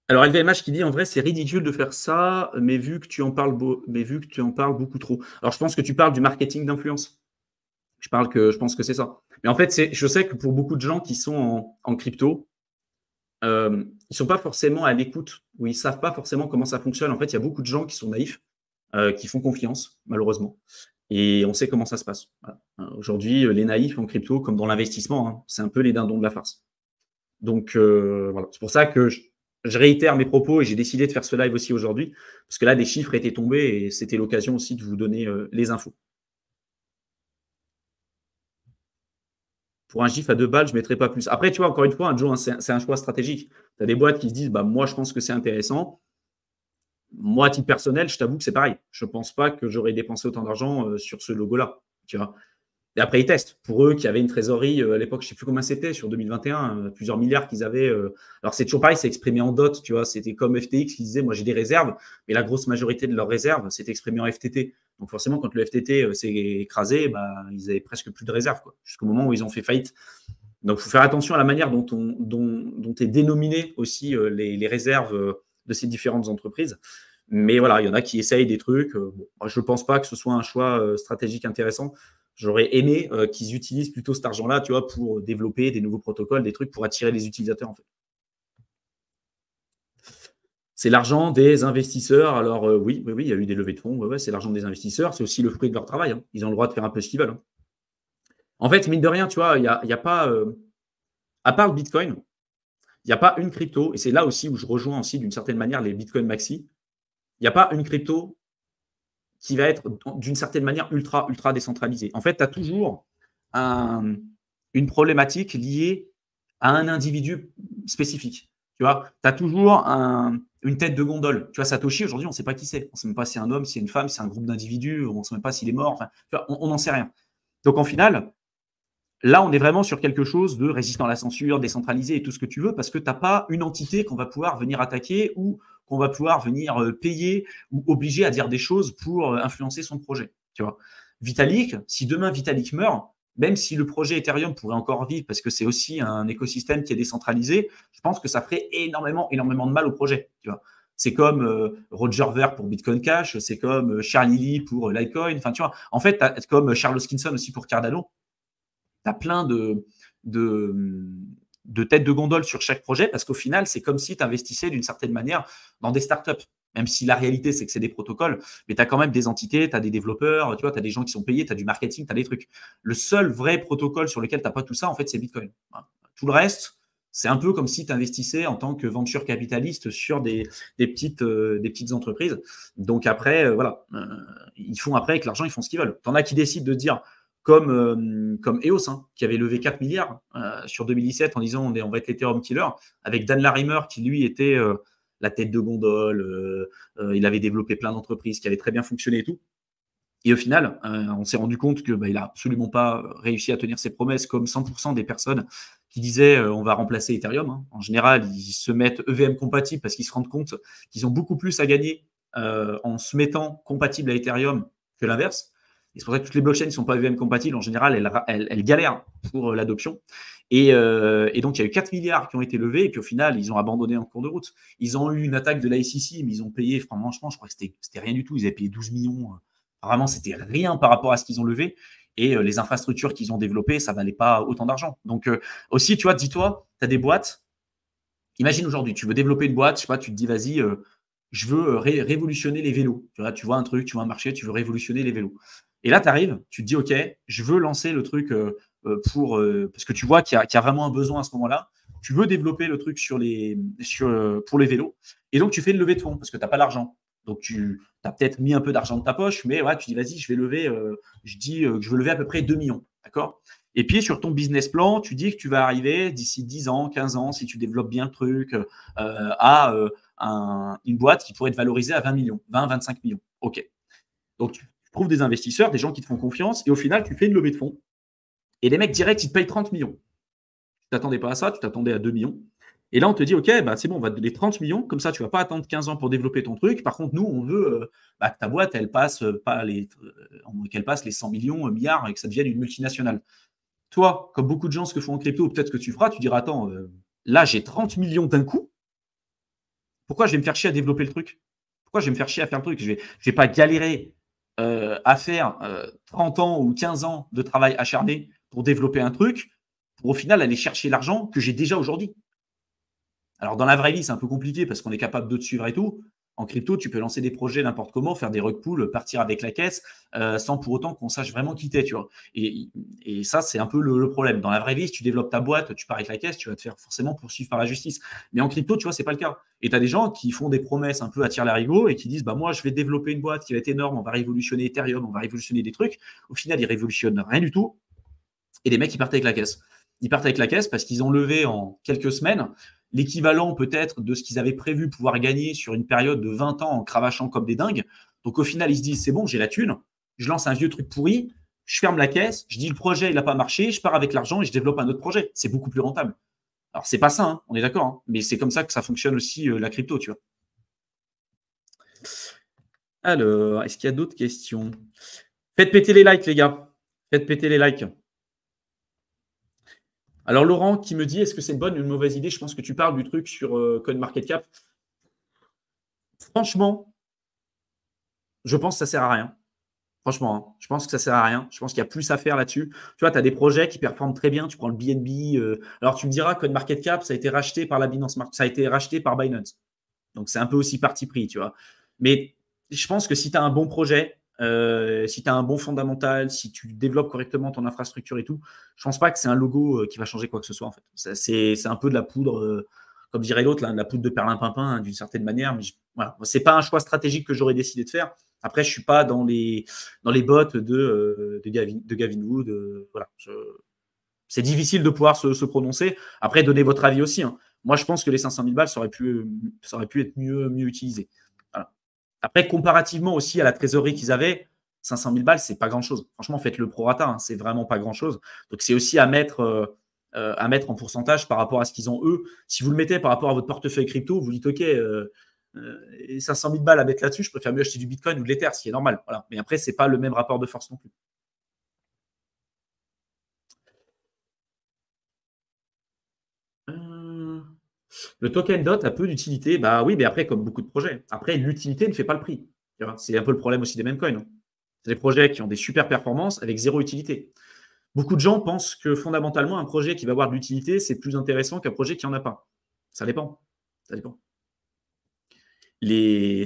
Alors LVMH qui dit en vrai c'est ridicule de faire ça, mais vu que tu en parles beaucoup trop. Alors je pense que tu parles du marketing d'influence. Je pense que c'est ça. Mais en fait, je sais que pour beaucoup de gens qui sont en crypto, ils ne sont pas forcément à l'écoute, ou ils ne savent pas forcément comment ça fonctionne. En fait, il y a beaucoup de gens qui sont naïfs, qui font confiance, malheureusement. Et on sait comment ça se passe. Voilà. Aujourd'hui, les naïfs en crypto, comme dans l'investissement, hein, c'est un peu les dindons de la farce. Donc, voilà. C'est pour ça que je réitère mes propos et j'ai décidé de faire ce live aussi aujourd'hui, parce que là, des chiffres étaient tombés et c'était l'occasion aussi de vous donner les infos. Pour un GIF à 2 balles, je ne mettrai pas plus. Après, tu vois, encore une fois, Joe, c'est un choix stratégique. Tu as des boîtes qui se disent, moi, je pense que c'est intéressant. Moi, à titre personnel, je t'avoue que c'est pareil. Je ne pense pas que j'aurais dépensé autant d'argent sur ce logo-là. Tu vois. Et après, ils testent. Pour eux qui avaient une trésorerie, à l'époque, je ne sais plus combien c'était, sur 2021, plusieurs milliards qu'ils avaient. Alors, c'est toujours pareil, c'est exprimé en dot, tu vois. C'était comme FTX qui disait, moi, j'ai des réserves, mais la grosse majorité de leurs réserves, c'est exprimé en FTT. Donc, forcément, quand le FTT s'est écrasé, bah, ils avaient presque plus de réserves, quoi, jusqu'au moment où ils ont fait faillite. Donc, il faut faire attention à la manière dont est dénominé aussi les réserves de ces différentes entreprises. Mais voilà, il y en a qui essayent des trucs. Bon, je ne pense pas que ce soit un choix stratégique intéressant. J'aurais aimé qu'ils utilisent plutôt cet argent-là, tu vois, pour développer des nouveaux protocoles, des trucs pour attirer les utilisateurs, en fait. C'est l'argent des investisseurs. Alors oui, il y a eu des levées de fonds. Ouais, c'est l'argent des investisseurs. C'est aussi le fruit de leur travail. Hein. Ils ont le droit de faire un peu ce qu'ils veulent. Hein. En fait, mine de rien, tu vois, il y a pas, à part le Bitcoin, il n'y a pas une crypto, et c'est là aussi où je rejoins aussi d'une certaine manière les Bitcoin Maxi, il n'y a pas une crypto qui va être d'une certaine manière ultra décentralisée. En fait, tu as toujours une problématique liée à un individu spécifique. Tu vois, tu as toujours une tête de gondole. Tu vois, Satoshi, aujourd'hui, on ne sait pas qui c'est. On ne sait même pas si c'est un homme, si c'est une femme, si c'est un groupe d'individus, on ne sait même pas s'il est mort. Enfin, tu vois, on n'en sait rien. Donc, en final, là, on est vraiment sur quelque chose de résistant à la censure, décentralisé et tout ce que tu veux, parce que tu n'as pas une entité qu'on va pouvoir venir attaquer ou qu'on va pouvoir venir payer ou obliger à dire des choses pour influencer son projet. Tu vois. Vitalik, si demain Vitalik meurt, même si le projet Ethereum pourrait encore vivre, parce que c'est aussi un écosystème qui est décentralisé, je pense que ça ferait énormément de mal au projet. Tu vois. C'est comme Roger Ver pour Bitcoin Cash, c'est comme Charlie Lee pour Litecoin. Enfin, tu vois, en fait, comme Charles Hoskinson aussi pour Cardano. Tu as plein de têtes de gondole sur chaque projet parce qu'au final, c'est comme si tu investissais d'une certaine manière dans des startups. Même si la réalité, c'est que c'est des protocoles, mais tu as quand même des entités, tu as des développeurs, tu vois, tu as des gens qui sont payés, tu as du marketing, tu as des trucs. Le seul vrai protocole sur lequel tu n'as pas tout ça, en fait, c'est Bitcoin. Tout le reste, c'est un peu comme si tu investissais en tant que venture capitaliste sur des petites entreprises. Donc après, voilà, ils font après avec l'argent, ils font ce qu'ils veulent. Tu en as qui décident de dire, comme EOS, hein, qui avait levé 4 milliards sur 2017 en disant on va être l'Ethereum killer, avec Dan Larimer qui lui était la tête de gondole, il avait développé plein d'entreprises qui avaient très bien fonctionné et tout. Et au final, on s'est rendu compte que il n'a absolument pas réussi à tenir ses promesses, comme 100% des personnes qui disaient on va remplacer Ethereum. Hein. En général, ils se mettent EVM compatible parce qu'ils se rendent compte qu'ils ont beaucoup plus à gagner en se mettant compatible à Ethereum que l'inverse. Et c'est pour ça que toutes les blockchains ne sont pas EVM compatibles. En général, elles galèrent pour l'adoption. Et donc, il y a eu 4 milliards qui ont été levés et puis au final, ils ont abandonné en cours de route. Ils ont eu une attaque de l'ICC, mais ils ont payé, franchement, je crois que c'était rien du tout. Ils avaient payé 12 millions. Vraiment, c'était rien par rapport à ce qu'ils ont levé. Et les infrastructures qu'ils ont développées, ça ne valait pas autant d'argent. Donc, aussi, tu vois, dis-toi, tu as des boîtes. Imagine aujourd'hui, tu veux développer une boîte, je sais pas, tu te dis, vas-y, je veux révolutionner les vélos. Tu vois un truc, tu vois un marché, tu veux révolutionner les vélos. Et là, tu arrives, tu te dis, OK, je veux lancer le truc parce que tu vois qu'il y a vraiment un besoin à ce moment-là. Tu veux développer le truc pour les vélos. Et donc, tu fais une levée de fonds parce que tu n'as pas l'argent. Donc, tu as peut-être mis un peu d'argent de ta poche, mais ouais, tu dis, vas-y, je vais lever, je dis que je veux lever à peu près 2 millions. D'accord? Et puis, sur ton business plan, tu dis que tu vas arriver d'ici 10 ans, 15 ans, si tu développes bien le truc, à une boîte qui pourrait être valorisée à 20 millions, 20, 25 millions. OK. Donc, tu trouves des investisseurs, des gens qui te font confiance, et au final, tu fais une levée de fonds. Et les mecs directs, ils te payent 30 millions. Tu t'attendais pas à ça, tu t'attendais à 2 millions. Et là, on te dit, OK, bah, c'est bon, on va te donner 30 millions, comme ça, tu ne vas pas attendre 15 ans pour développer ton truc. Par contre, nous, on veut que ta boîte, elle passe, qu'elle passe les 100 millions, milliards, et que ça devienne une multinationale. Toi, comme beaucoup de gens, ce que font en crypto, peut-être que tu feras, tu diras, attends, là, j'ai 30 millions d'un coup. Pourquoi je vais me faire chier à développer le truc? Pourquoi je vais me faire chier à faire le truc? Je vais pas galérer à faire 30 ans ou 15 ans de travail acharné pour développer un truc, pour au final aller chercher l'argent que j'ai déjà aujourd'hui. Alors, dans la vraie vie, c'est un peu compliqué parce qu'on est capable de te suivre et tout. En crypto, tu peux lancer des projets n'importe comment, faire des rug pools, partir avec la caisse, sans pour autant qu'on sache vraiment qui t'es, tu vois. Et ça, c'est un peu le problème. Dans la vraie vie, si tu développes ta boîte, tu pars avec la caisse, tu vas te faire forcément poursuivre par la justice. Mais en crypto, tu vois, c'est pas le cas. Et tu as des gens qui font des promesses un peu à tire-larigot et qui disent, bah moi, je vais développer une boîte qui va être énorme, on va révolutionner Ethereum, on va révolutionner des trucs. Au final, ils révolutionnent rien du tout. Et les mecs, ils partent avec la caisse. Ils partent avec la caisse parce qu'ils ont levé en quelques semaines l'équivalent peut-être de ce qu'ils avaient prévu pouvoir gagner sur une période de 20 ans en cravachant comme des dingues. Donc au final, ils se disent, c'est bon, j'ai la thune, je lance un vieux truc pourri, je ferme la caisse, je dis le projet, il n'a pas marché, je pars avec l'argent et je développe un autre projet. C'est beaucoup plus rentable. Alors, c'est pas ça, hein, on est d'accord, hein, mais c'est comme ça que ça fonctionne aussi la crypto, tu vois. Alors, est-ce qu'il y a d'autres questions? Faites péter les likes, les gars. Faites péter les likes. Alors, Laurent qui me dit, est-ce que c'est une bonne ou une mauvaise idée? Je pense que tu parles du truc sur CoinMarketCap. Franchement, je pense que ça sert à rien. Franchement, hein, je pense que ça sert à rien. Je pense qu'il y a plus à faire là-dessus. Tu vois, tu as des projets qui performent très bien. Tu prends le BNB. Alors, tu me diras, CoinMarketCap, ça a été racheté par la Binance Smart, ça a été racheté par Binance. Donc, c'est un peu aussi parti pris, tu vois. Mais je pense que si tu as un bon projet, si tu as un bon fondamental, si tu développes correctement ton infrastructure et tout, je pense pas que c'est un logo qui va changer quoi que ce soit, en fait. C'est un peu de la poudre, comme dirait l'autre, de la poudre de perlimpinpin, hein, d'une certaine manière. Mais voilà, c'est pas un choix stratégique que j'aurais décidé de faire. Après, je suis pas dans les bottes de Gavin Wood. Voilà, c'est difficile de pouvoir se prononcer. Après, donnez votre avis aussi, hein. Moi, je pense que les 500 000 balles, ça aurait pu être mieux utilisé. Voilà. Après, comparativement aussi à la trésorerie qu'ils avaient, 500 000 balles, c'est pas grand-chose. Franchement, faites le prorata, hein, c'est vraiment pas grand-chose. Donc, c'est aussi à mettre en pourcentage par rapport à ce qu'ils ont eux. Si vous le mettez par rapport à votre portefeuille crypto, vous dites, OK, 500 000 balles à mettre là-dessus, je préfère mieux acheter du Bitcoin ou de l'Ether, ce qui est normal. Voilà. Mais après, c'est pas le même rapport de force non plus. Le token DOT a peu d'utilité. Bah oui, mais après, comme beaucoup de projets. Après, l'utilité ne fait pas le prix. C'est un peu le problème aussi des mêmes coins. C'est des projets qui ont des super performances avec zéro utilité. Beaucoup de gens pensent que fondamentalement, un projet qui va avoir de l'utilité, c'est plus intéressant qu'un projet qui n'en a pas. Ça dépend. Ça dépend.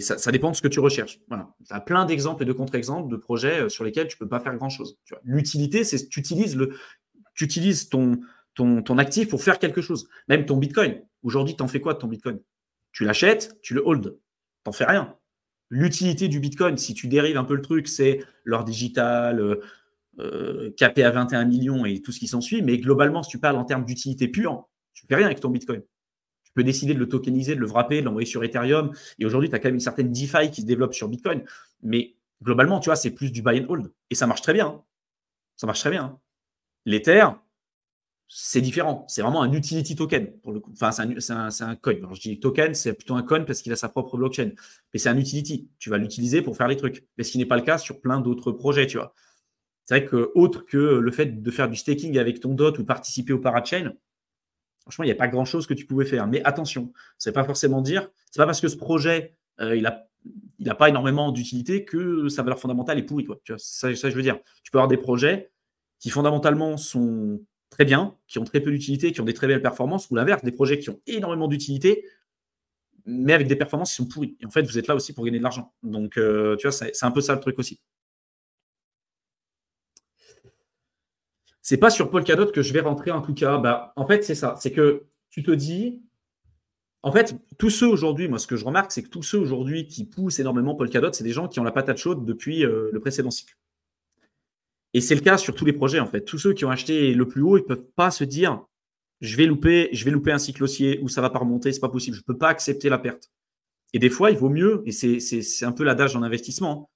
Ça dépend de ce que tu recherches. Voilà. Tu as plein d'exemples et de contre-exemples de projets sur lesquels tu ne peux pas faire grand-chose. L'utilité, c'est que tu utilises ton actif pour faire quelque chose. Même ton Bitcoin. Aujourd'hui, tu en fais quoi de ton Bitcoin? Tu l'achètes, tu le hold. Tu n'en fais rien. L'utilité du Bitcoin, si tu dérives un peu le truc, c'est l'or digital, capé à 21 millions et tout ce qui s'ensuit. Mais globalement, si tu parles en termes d'utilité pure, tu ne fais rien avec ton Bitcoin. Tu peux décider de le tokeniser, de le wrapper, de l'envoyer sur Ethereum. Et aujourd'hui, tu as quand même une certaine DeFi qui se développe sur Bitcoin. Mais globalement, tu vois, c'est plus du buy and hold. Et ça marche très bien. Hein. Ça marche très bien. Hein. L'Ether, c'est différent. C'est vraiment un utility token, pour le coup. Enfin, c'est un coin. Alors, je dis token, c'est plutôt un coin parce qu'il a sa propre blockchain. Mais c'est un utility. Tu vas l'utiliser pour faire les trucs. Mais ce qui n'est pas le cas sur plein d'autres projets, tu vois. C'est vrai que, autre que le fait de faire du staking avec ton DOT ou participer au parachain, franchement, il n'y a pas grand-chose que tu pouvais faire. Mais attention, c'est pas forcément dire, c'est pas parce que ce projet, il a pas énormément d'utilité que sa valeur fondamentale est pourrie. Quoi. Tu vois, ça, je veux dire. Tu peux avoir des projets qui fondamentalement sont très bien, qui ont très peu d'utilité, qui ont des très belles performances, ou l'inverse, des projets qui ont énormément d'utilité, mais avec des performances qui sont pourries. Et en fait, vous êtes là aussi pour gagner de l'argent. Donc, tu vois, c'est un peu ça le truc aussi. C'est pas sur Polkadot que je vais rentrer en tout cas. Bah, en fait, c'est ça. C'est que tu te dis, en fait, tous ceux aujourd'hui, moi, ce que je remarque, c'est que tous ceux aujourd'hui qui poussent énormément Polkadot, c'est des gens qui ont la patate chaude depuis le précédent cycle. Et c'est le cas sur tous les projets, en fait. Tous ceux qui ont acheté le plus haut, ils ne peuvent pas se dire je vais louper un cycle haussier ou ça ne va pas remonter, c'est pas possible. Je ne peux pas accepter la perte. Et des fois, il vaut mieux, et c'est un peu l'adage en investissement,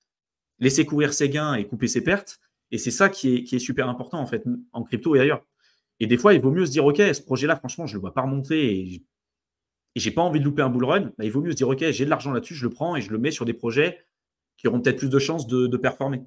laisser courir ses gains et couper ses pertes. Et c'est ça qui est super important, en fait, en crypto et ailleurs. Et des fois, il vaut mieux se dire, OK, ce projet-là, franchement, je ne le vois pas remonter et j'ai pas envie de louper un bull run. Bah, il vaut mieux se dire, OK, j'ai de l'argent là-dessus, je le prends et je le mets sur des projets qui auront peut-être plus de chances de performer.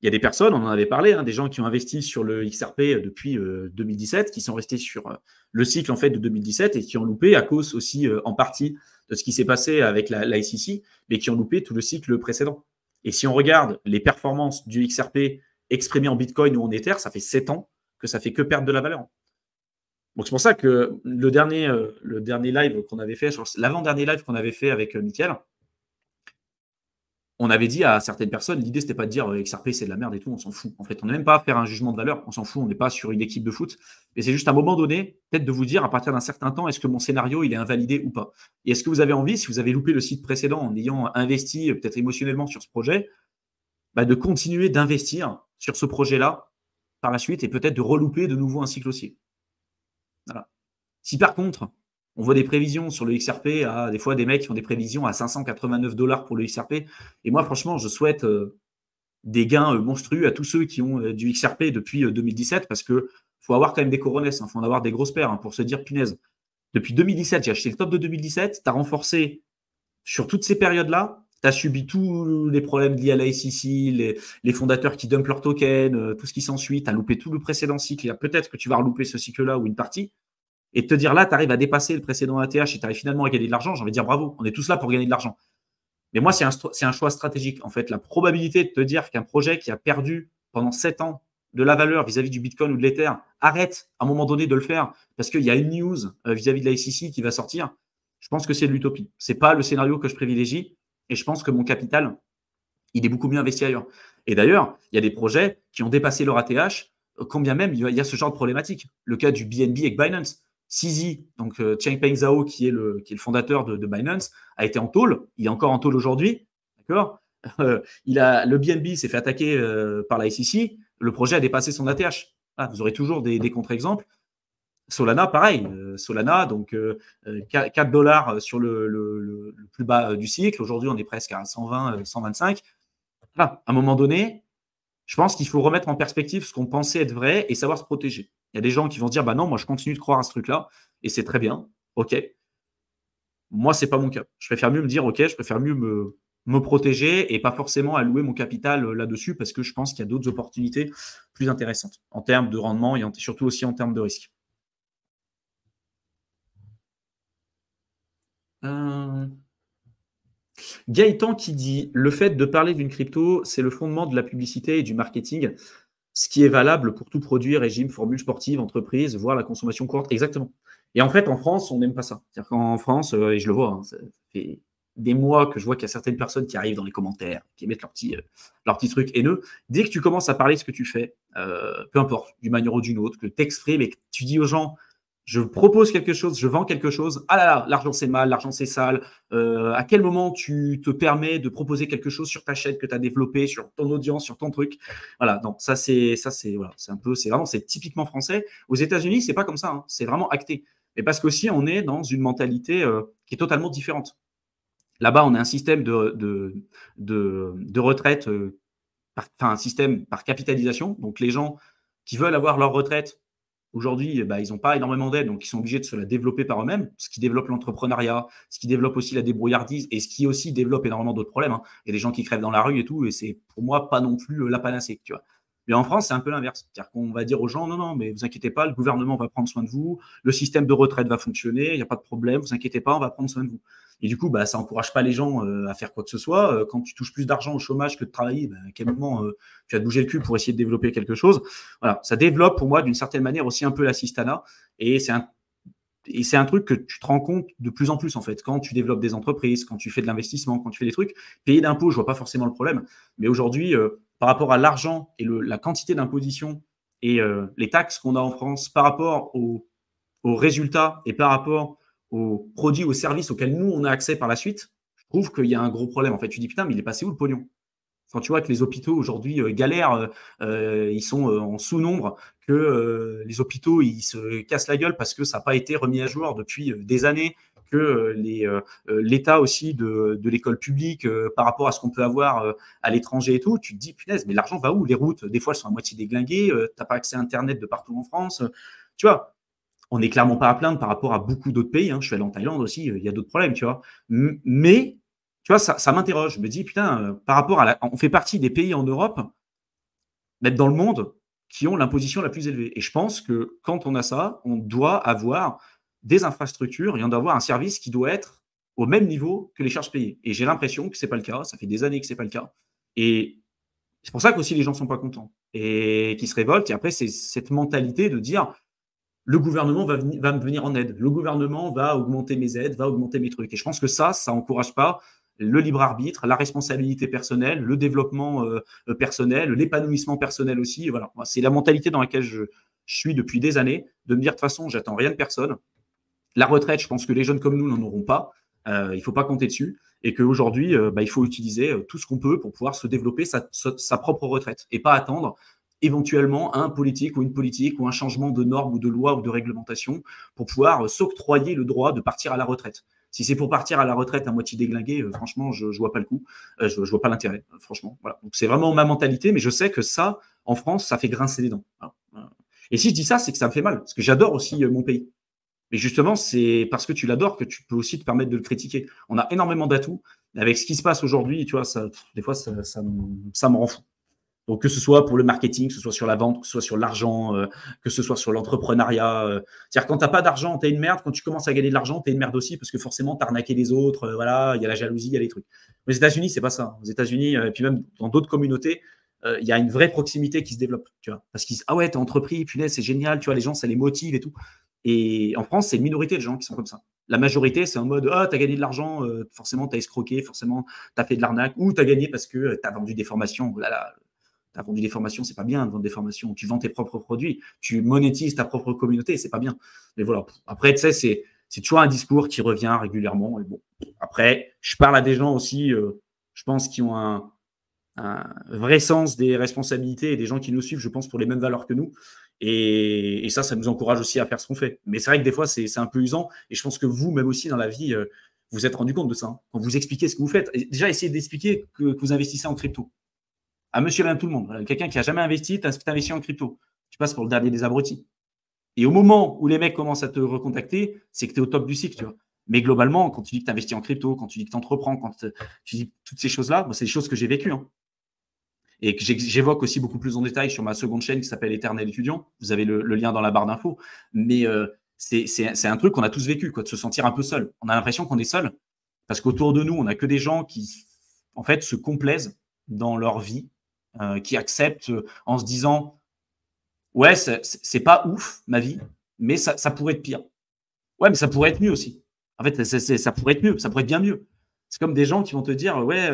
Il y a des personnes, on en avait parlé, hein, des gens qui ont investi sur le XRP depuis 2017, qui sont restés sur le cycle en fait de 2017 et qui ont loupé à cause aussi en partie de ce qui s'est passé avec la SEC, mais qui ont loupé tout le cycle précédent. Et si on regarde les performances du XRP exprimées en Bitcoin ou en Ether, ça fait 7 ans que ça fait que perdre de la valeur. Donc c'est pour ça que le dernier live qu'on avait fait, l'avant-dernier live qu'on avait fait avec Mickaël, on avait dit à certaines personnes, l'idée, c'était pas de dire XRP, c'est de la merde et tout, on s'en fout. En fait, on n'est même pas à faire un jugement de valeur, on s'en fout, on n'est pas sur une équipe de foot. Mais c'est juste à un moment donné, peut-être de vous dire, à partir d'un certain temps, est-ce que mon scénario, il est invalidé ou pas? Et est-ce que vous avez envie, si vous avez loupé le cycle précédent en ayant investi peut-être émotionnellement sur ce projet, bah, de continuer d'investir sur ce projet-là par la suite et peut-être de relouper de nouveau un cycle haussier. Voilà. Si par contre, on voit des prévisions sur le XRP, des fois des mecs qui font des prévisions à 589 $ pour le XRP. Et moi, franchement, je souhaite des gains monstrueux à tous ceux qui ont du XRP depuis 2017 parce que faut avoir quand même des coronesses, il faut en avoir des grosses paires pour se dire punaise. Depuis 2017, j'ai acheté le top de 2017, tu as renforcé sur toutes ces périodes-là, tu as subi tous les problèmes liés à la SEC, les fondateurs qui dumpent leurs tokens, tout ce qui s'ensuit, tu as loupé tout le précédent cycle, peut-être que tu vas relouper ce cycle-là ou une partie, et te dire là, tu arrives à dépasser le précédent ATH et tu arrives finalement à gagner de l'argent, j'ai envie de dire bravo, on est tous là pour gagner de l'argent. Mais moi, c'est un choix stratégique. En fait, la probabilité de te dire qu'un projet qui a perdu pendant 7 ans de la valeur vis-à-vis du Bitcoin ou de l'Ether arrête à un moment donné de le faire parce qu'il y a une news vis-à-vis de la SEC qui va sortir, je pense que c'est de l'utopie. Ce n'est pas le scénario que je privilégie et je pense que mon capital, il est beaucoup mieux investi ailleurs. Et d'ailleurs, il y a des projets qui ont dépassé leur ATH, quand bien même il y a ce genre de problématique. Le cas du BNB avec Binance. CZ, donc Changpeng Zhao, qui est le fondateur de Binance, a été en tôle. Il est encore en tôle aujourd'hui. D'accord le BNB s'est fait attaquer par la SEC. Le projet a dépassé son ATH. Ah, vous aurez toujours des contre-exemples. Solana, pareil. Solana, donc 4 dollars sur le plus bas du cycle. Aujourd'hui, on est presque à 120, 125. Voilà. À un moment donné, je pense qu'il faut remettre en perspective ce qu'on pensait être vrai et savoir se protéger. Il y a des gens qui vont se dire, bah non, moi je continue de croire à ce truc-là et c'est très bien. OK. Moi, c'est pas mon cas. Je préfère mieux me dire, OK, je préfère mieux me protéger et pas forcément allouer mon capital là-dessus parce que je pense qu'il y a d'autres opportunités plus intéressantes en termes de rendement et surtout aussi en termes de risque. Gaëtan qui dit « Le fait de parler d'une crypto, c'est le fondement de la publicité et du marketing, ce qui est valable pour tout produit, régime, formule sportive, entreprise, voire la consommation courante. » Exactement. Et en fait, en France, on n'aime pas ça. C'est-à-dire qu'en France, et je le vois, ça fait des mois que je vois qu'il y a certaines personnes qui arrivent dans les commentaires, qui mettent leur petit truc haineux. Dès que tu commences à parler de ce que tu fais, peu importe, d'une manière ou d'une autre, que tu t'exprimes et que tu dis aux gens je propose quelque chose, je vends quelque chose. Ah là là, l'argent c'est mal, l'argent c'est sale. À quel moment tu te permets de proposer quelque chose sur ta chaîne que tu as développé, sur ton audience, sur ton truc. Voilà, donc c'est typiquement français. Aux États-Unis, c'est pas comme ça, hein. C'est vraiment acté. Mais parce qu'aussi, on est dans une mentalité qui est totalement différente. Là-bas, on a un système de retraite, un système par capitalisation. Donc, les gens qui veulent avoir leur retraite, aujourd'hui, ils n'ont pas énormément d'aide, donc ils sont obligés de se la développer par eux-mêmes, ce qui développe l'entrepreneuriat, ce qui développe aussi la débrouillardise et ce qui aussi développe énormément d'autres problèmes, hein. Il y a des gens qui crèvent dans la rue et tout, et c'est pour moi pas non plus la panacée, tu vois. Mais en France, c'est un peu l'inverse. C'est-à-dire qu'on va dire aux gens, non, non, mais vous inquiétez pas, le gouvernement va prendre soin de vous, le système de retraite va fonctionner, il n'y a pas de problème, vous inquiétez pas, on va prendre soin de vous. Et du coup, ça n'encourage pas les gens à faire quoi que ce soit. Quand tu touches plus d'argent au chômage que de travailler, à quel moment tu vas te bouger le cul pour essayer de développer quelque chose. Voilà, ça développe pour moi d'une certaine manière aussi un peu l'assistanat. Et c'est un truc que tu te rends compte de plus en plus en fait. Quand tu développes des entreprises, quand tu fais de l'investissement, quand tu fais des trucs, payer d'impôts, je vois pas forcément le problème. Mais aujourd'hui, par rapport à l'argent et la quantité d'imposition et les taxes qu'on a en France par rapport aux résultats et par rapport aux produits, aux services auxquels nous, on a accès par la suite, je trouve qu'il y a un gros problème. En fait, tu dis, putain, mais il est passé où le pognon? Quand tu vois que les hôpitaux aujourd'hui galèrent, ils sont en sous-nombre, que les hôpitaux ils se cassent la gueule parce que ça n'a pas été remis à jour depuis des années, que l'état aussi de l'école publique par rapport à ce qu'on peut avoir à l'étranger et tout, tu te dis, punaise, mais l'argent va où? Les routes, des fois, elles sont à moitié déglinguées, tu n'as pas accès à Internet de partout en France. Tu vois, on n'est clairement pas à plaindre par rapport à beaucoup d'autres pays, hein. Je suis allé en Thaïlande aussi, il y a d'autres problèmes, tu vois. Mais tu vois, ça m'interroge. Je me dis, putain, par rapport on fait partie des pays en Europe, même dans le monde, qui ont l'imposition la plus élevée. Et je pense que quand on a ça, on doit avoir des infrastructures et on doit avoir un service qui doit être au même niveau que les charges payées. Et j'ai l'impression que ce n'est pas le cas. Ça fait des années que ce n'est pas le cas. Et c'est pour ça qu'aussi les gens ne sont pas contents et qui se révoltent. Et après, c'est cette mentalité de dire le gouvernement va me venir en aide. Le gouvernement va augmenter mes aides, va augmenter mes trucs. Et je pense que ça n'encourage pas le libre arbitre, la responsabilité personnelle, le développement personnel, l'épanouissement personnel aussi. Et voilà, c'est la mentalité dans laquelle je suis depuis des années, de me dire de toute façon, j'attends rien de personne. La retraite, je pense que les jeunes comme nous n'en auront pas. Il ne faut pas compter dessus. Et qu'aujourd'hui, il faut utiliser tout ce qu'on peut pour pouvoir se développer sa propre retraite et pas attendre éventuellement un politique ou une politique ou un changement de normes ou de loi ou de réglementation pour pouvoir s'octroyer le droit de partir à la retraite. Si c'est pour partir à la retraite à moitié déglingué, franchement, je vois pas le coup. Je vois pas l'intérêt, franchement. Voilà. Donc, c'est vraiment ma mentalité, mais je sais que ça, en France, ça fait grincer les dents. Voilà. Et si je dis ça, c'est que ça me fait mal, parce que j'adore aussi mon pays. Mais justement, c'est parce que tu l'adores que tu peux aussi te permettre de le critiquer. On a énormément d'atouts. Avec ce qui se passe aujourd'hui, tu vois, des fois, ça me rend fou. Donc, que ce soit pour le marketing, que ce soit sur la vente, que ce soit sur l'argent, que ce soit sur l'entrepreneuriat. C'est-à-dire, quand tu n'as pas d'argent, tu es une merde. Quand tu commences à gagner de l'argent, tu es une merde aussi, parce que forcément, tu as arnaqué les autres. Voilà, il y a la jalousie, il y a les trucs. Aux États-Unis, c'est pas ça. Aux États-Unis, et puis même dans d'autres communautés, il y a une vraie proximité qui se développe. Tu vois, parce qu'ils disent, ah ouais, t'es entrepris, punaise, c'est génial. Tu vois, les gens, ça les motive et tout. Et en France, c'est une minorité de gens qui sont comme ça. La majorité, c'est en mode, ah, t'as gagné de l'argent, forcément, t'as escroqué, forcément, t'as fait de l'arnaque, ou t'as gagné parce que t'as vendu des formations. Oh là là, t'as vendu des formations, c'est pas bien de vendre des formations. Tu vends tes propres produits, tu monétises ta propre communauté, c'est pas bien. Mais voilà. Après, tu sais, c'est toujours un discours qui revient régulièrement. Et bon. Après, je parle à des gens aussi, je pense, qui ont un vrai sens des responsabilités et des gens qui nous suivent, je pense, pour les mêmes valeurs que nous. Et ça nous encourage aussi à faire ce qu'on fait. Mais c'est vrai que des fois, c'est un peu usant. Et je pense que vous, même aussi dans la vie, vous vous êtes rendu compte de ça. Hein. Quand vous expliquez ce que vous faites, et déjà, essayez d'expliquer que vous investissez en crypto. À monsieur et madame tout le monde. Quelqu'un qui n'a jamais investi, tu as investi en crypto. Tu passes pour le dernier des abrutis. Et au moment où les mecs commencent à te recontacter, c'est que tu es au top du cycle, tu vois. Mais globalement, quand tu dis que tu investis en crypto, quand tu dis que tu entreprends, quand tu dis toutes ces choses-là, bon, c'est des choses que j'ai vécues. Hein. Et que j'évoque aussi beaucoup plus en détail sur ma seconde chaîne qui s'appelle Éternel étudiant. Vous avez le lien dans la barre d'infos. Mais c'est un truc qu'on a tous vécu, quoi, de se sentir un peu seul. On a l'impression qu'on est seul parce qu'autour de nous, on n'a que des gens qui, en fait, se complaisent dans leur vie, qui acceptent en se disant ouais, c'est pas ouf ma vie, mais ça pourrait être pire. Ouais, mais ça pourrait être mieux aussi. En fait, ça pourrait être mieux, ça pourrait être bien mieux. C'est comme des gens qui vont te dire ouais,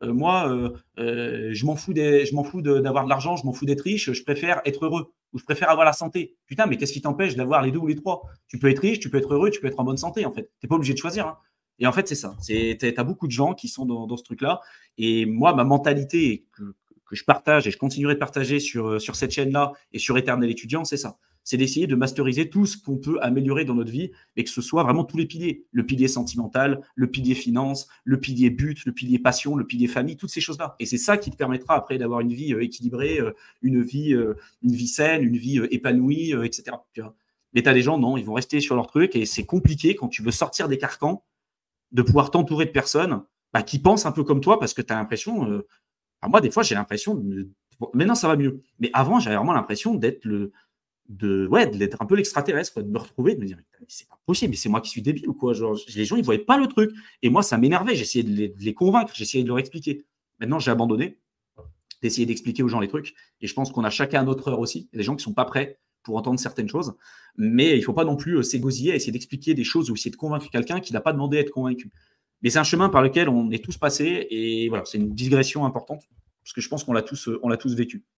moi, je m'en fous d'avoir de l'argent, je m'en fous d'être riche, je préfère être heureux ou je préfère avoir la santé. Putain, mais qu'est-ce qui t'empêche d'avoir les deux ou les trois? Tu peux être riche, tu peux être heureux, tu peux être en bonne santé en fait. T'es pas obligé de choisir. Hein. Et en fait, c'est ça. T'as beaucoup de gens qui sont dans ce truc-là. Et moi, ma mentalité que je partage et je continuerai de partager sur cette chaîne-là et sur Éternel étudiant, c'est ça. C'est d'essayer de masteriser tout ce qu'on peut améliorer dans notre vie et que ce soit vraiment tous les piliers. Le pilier sentimental, le pilier finance, le pilier but, le pilier passion, le pilier famille, toutes ces choses-là. Et c'est ça qui te permettra après d'avoir une vie équilibrée, une vie saine, une vie épanouie, etc. Tu vois. Mais tu as des gens, non, ils vont rester sur leur truc et c'est compliqué quand tu veux sortir des carcans de pouvoir t'entourer de personnes qui pensent un peu comme toi parce que tu as l'impression… moi, des fois, j'ai l'impression… Maintenant, ça va mieux. Mais avant, j'avais vraiment l'impression d'être d'être un peu l'extraterrestre, de me retrouver, de me dire, c'est pas possible, mais c'est moi qui suis débile ou quoi. Genre, les gens, ils voyaient pas le truc. Et moi, ça m'énervait. J'essayais de les convaincre, j'essayais de leur expliquer. Maintenant, j'ai abandonné d'essayer d'expliquer aux gens les trucs. Et je pense qu'on a chacun à notre heure aussi. Il y a des gens qui sont pas prêts pour entendre certaines choses. Mais il faut pas non plus s'égosiller à essayer d'expliquer des choses ou essayer de convaincre quelqu'un qui n'a pas demandé à être convaincu. Mais c'est un chemin par lequel on est tous passés. Et voilà, c'est une digression importante parce que je pense qu'on l'a tous vécu.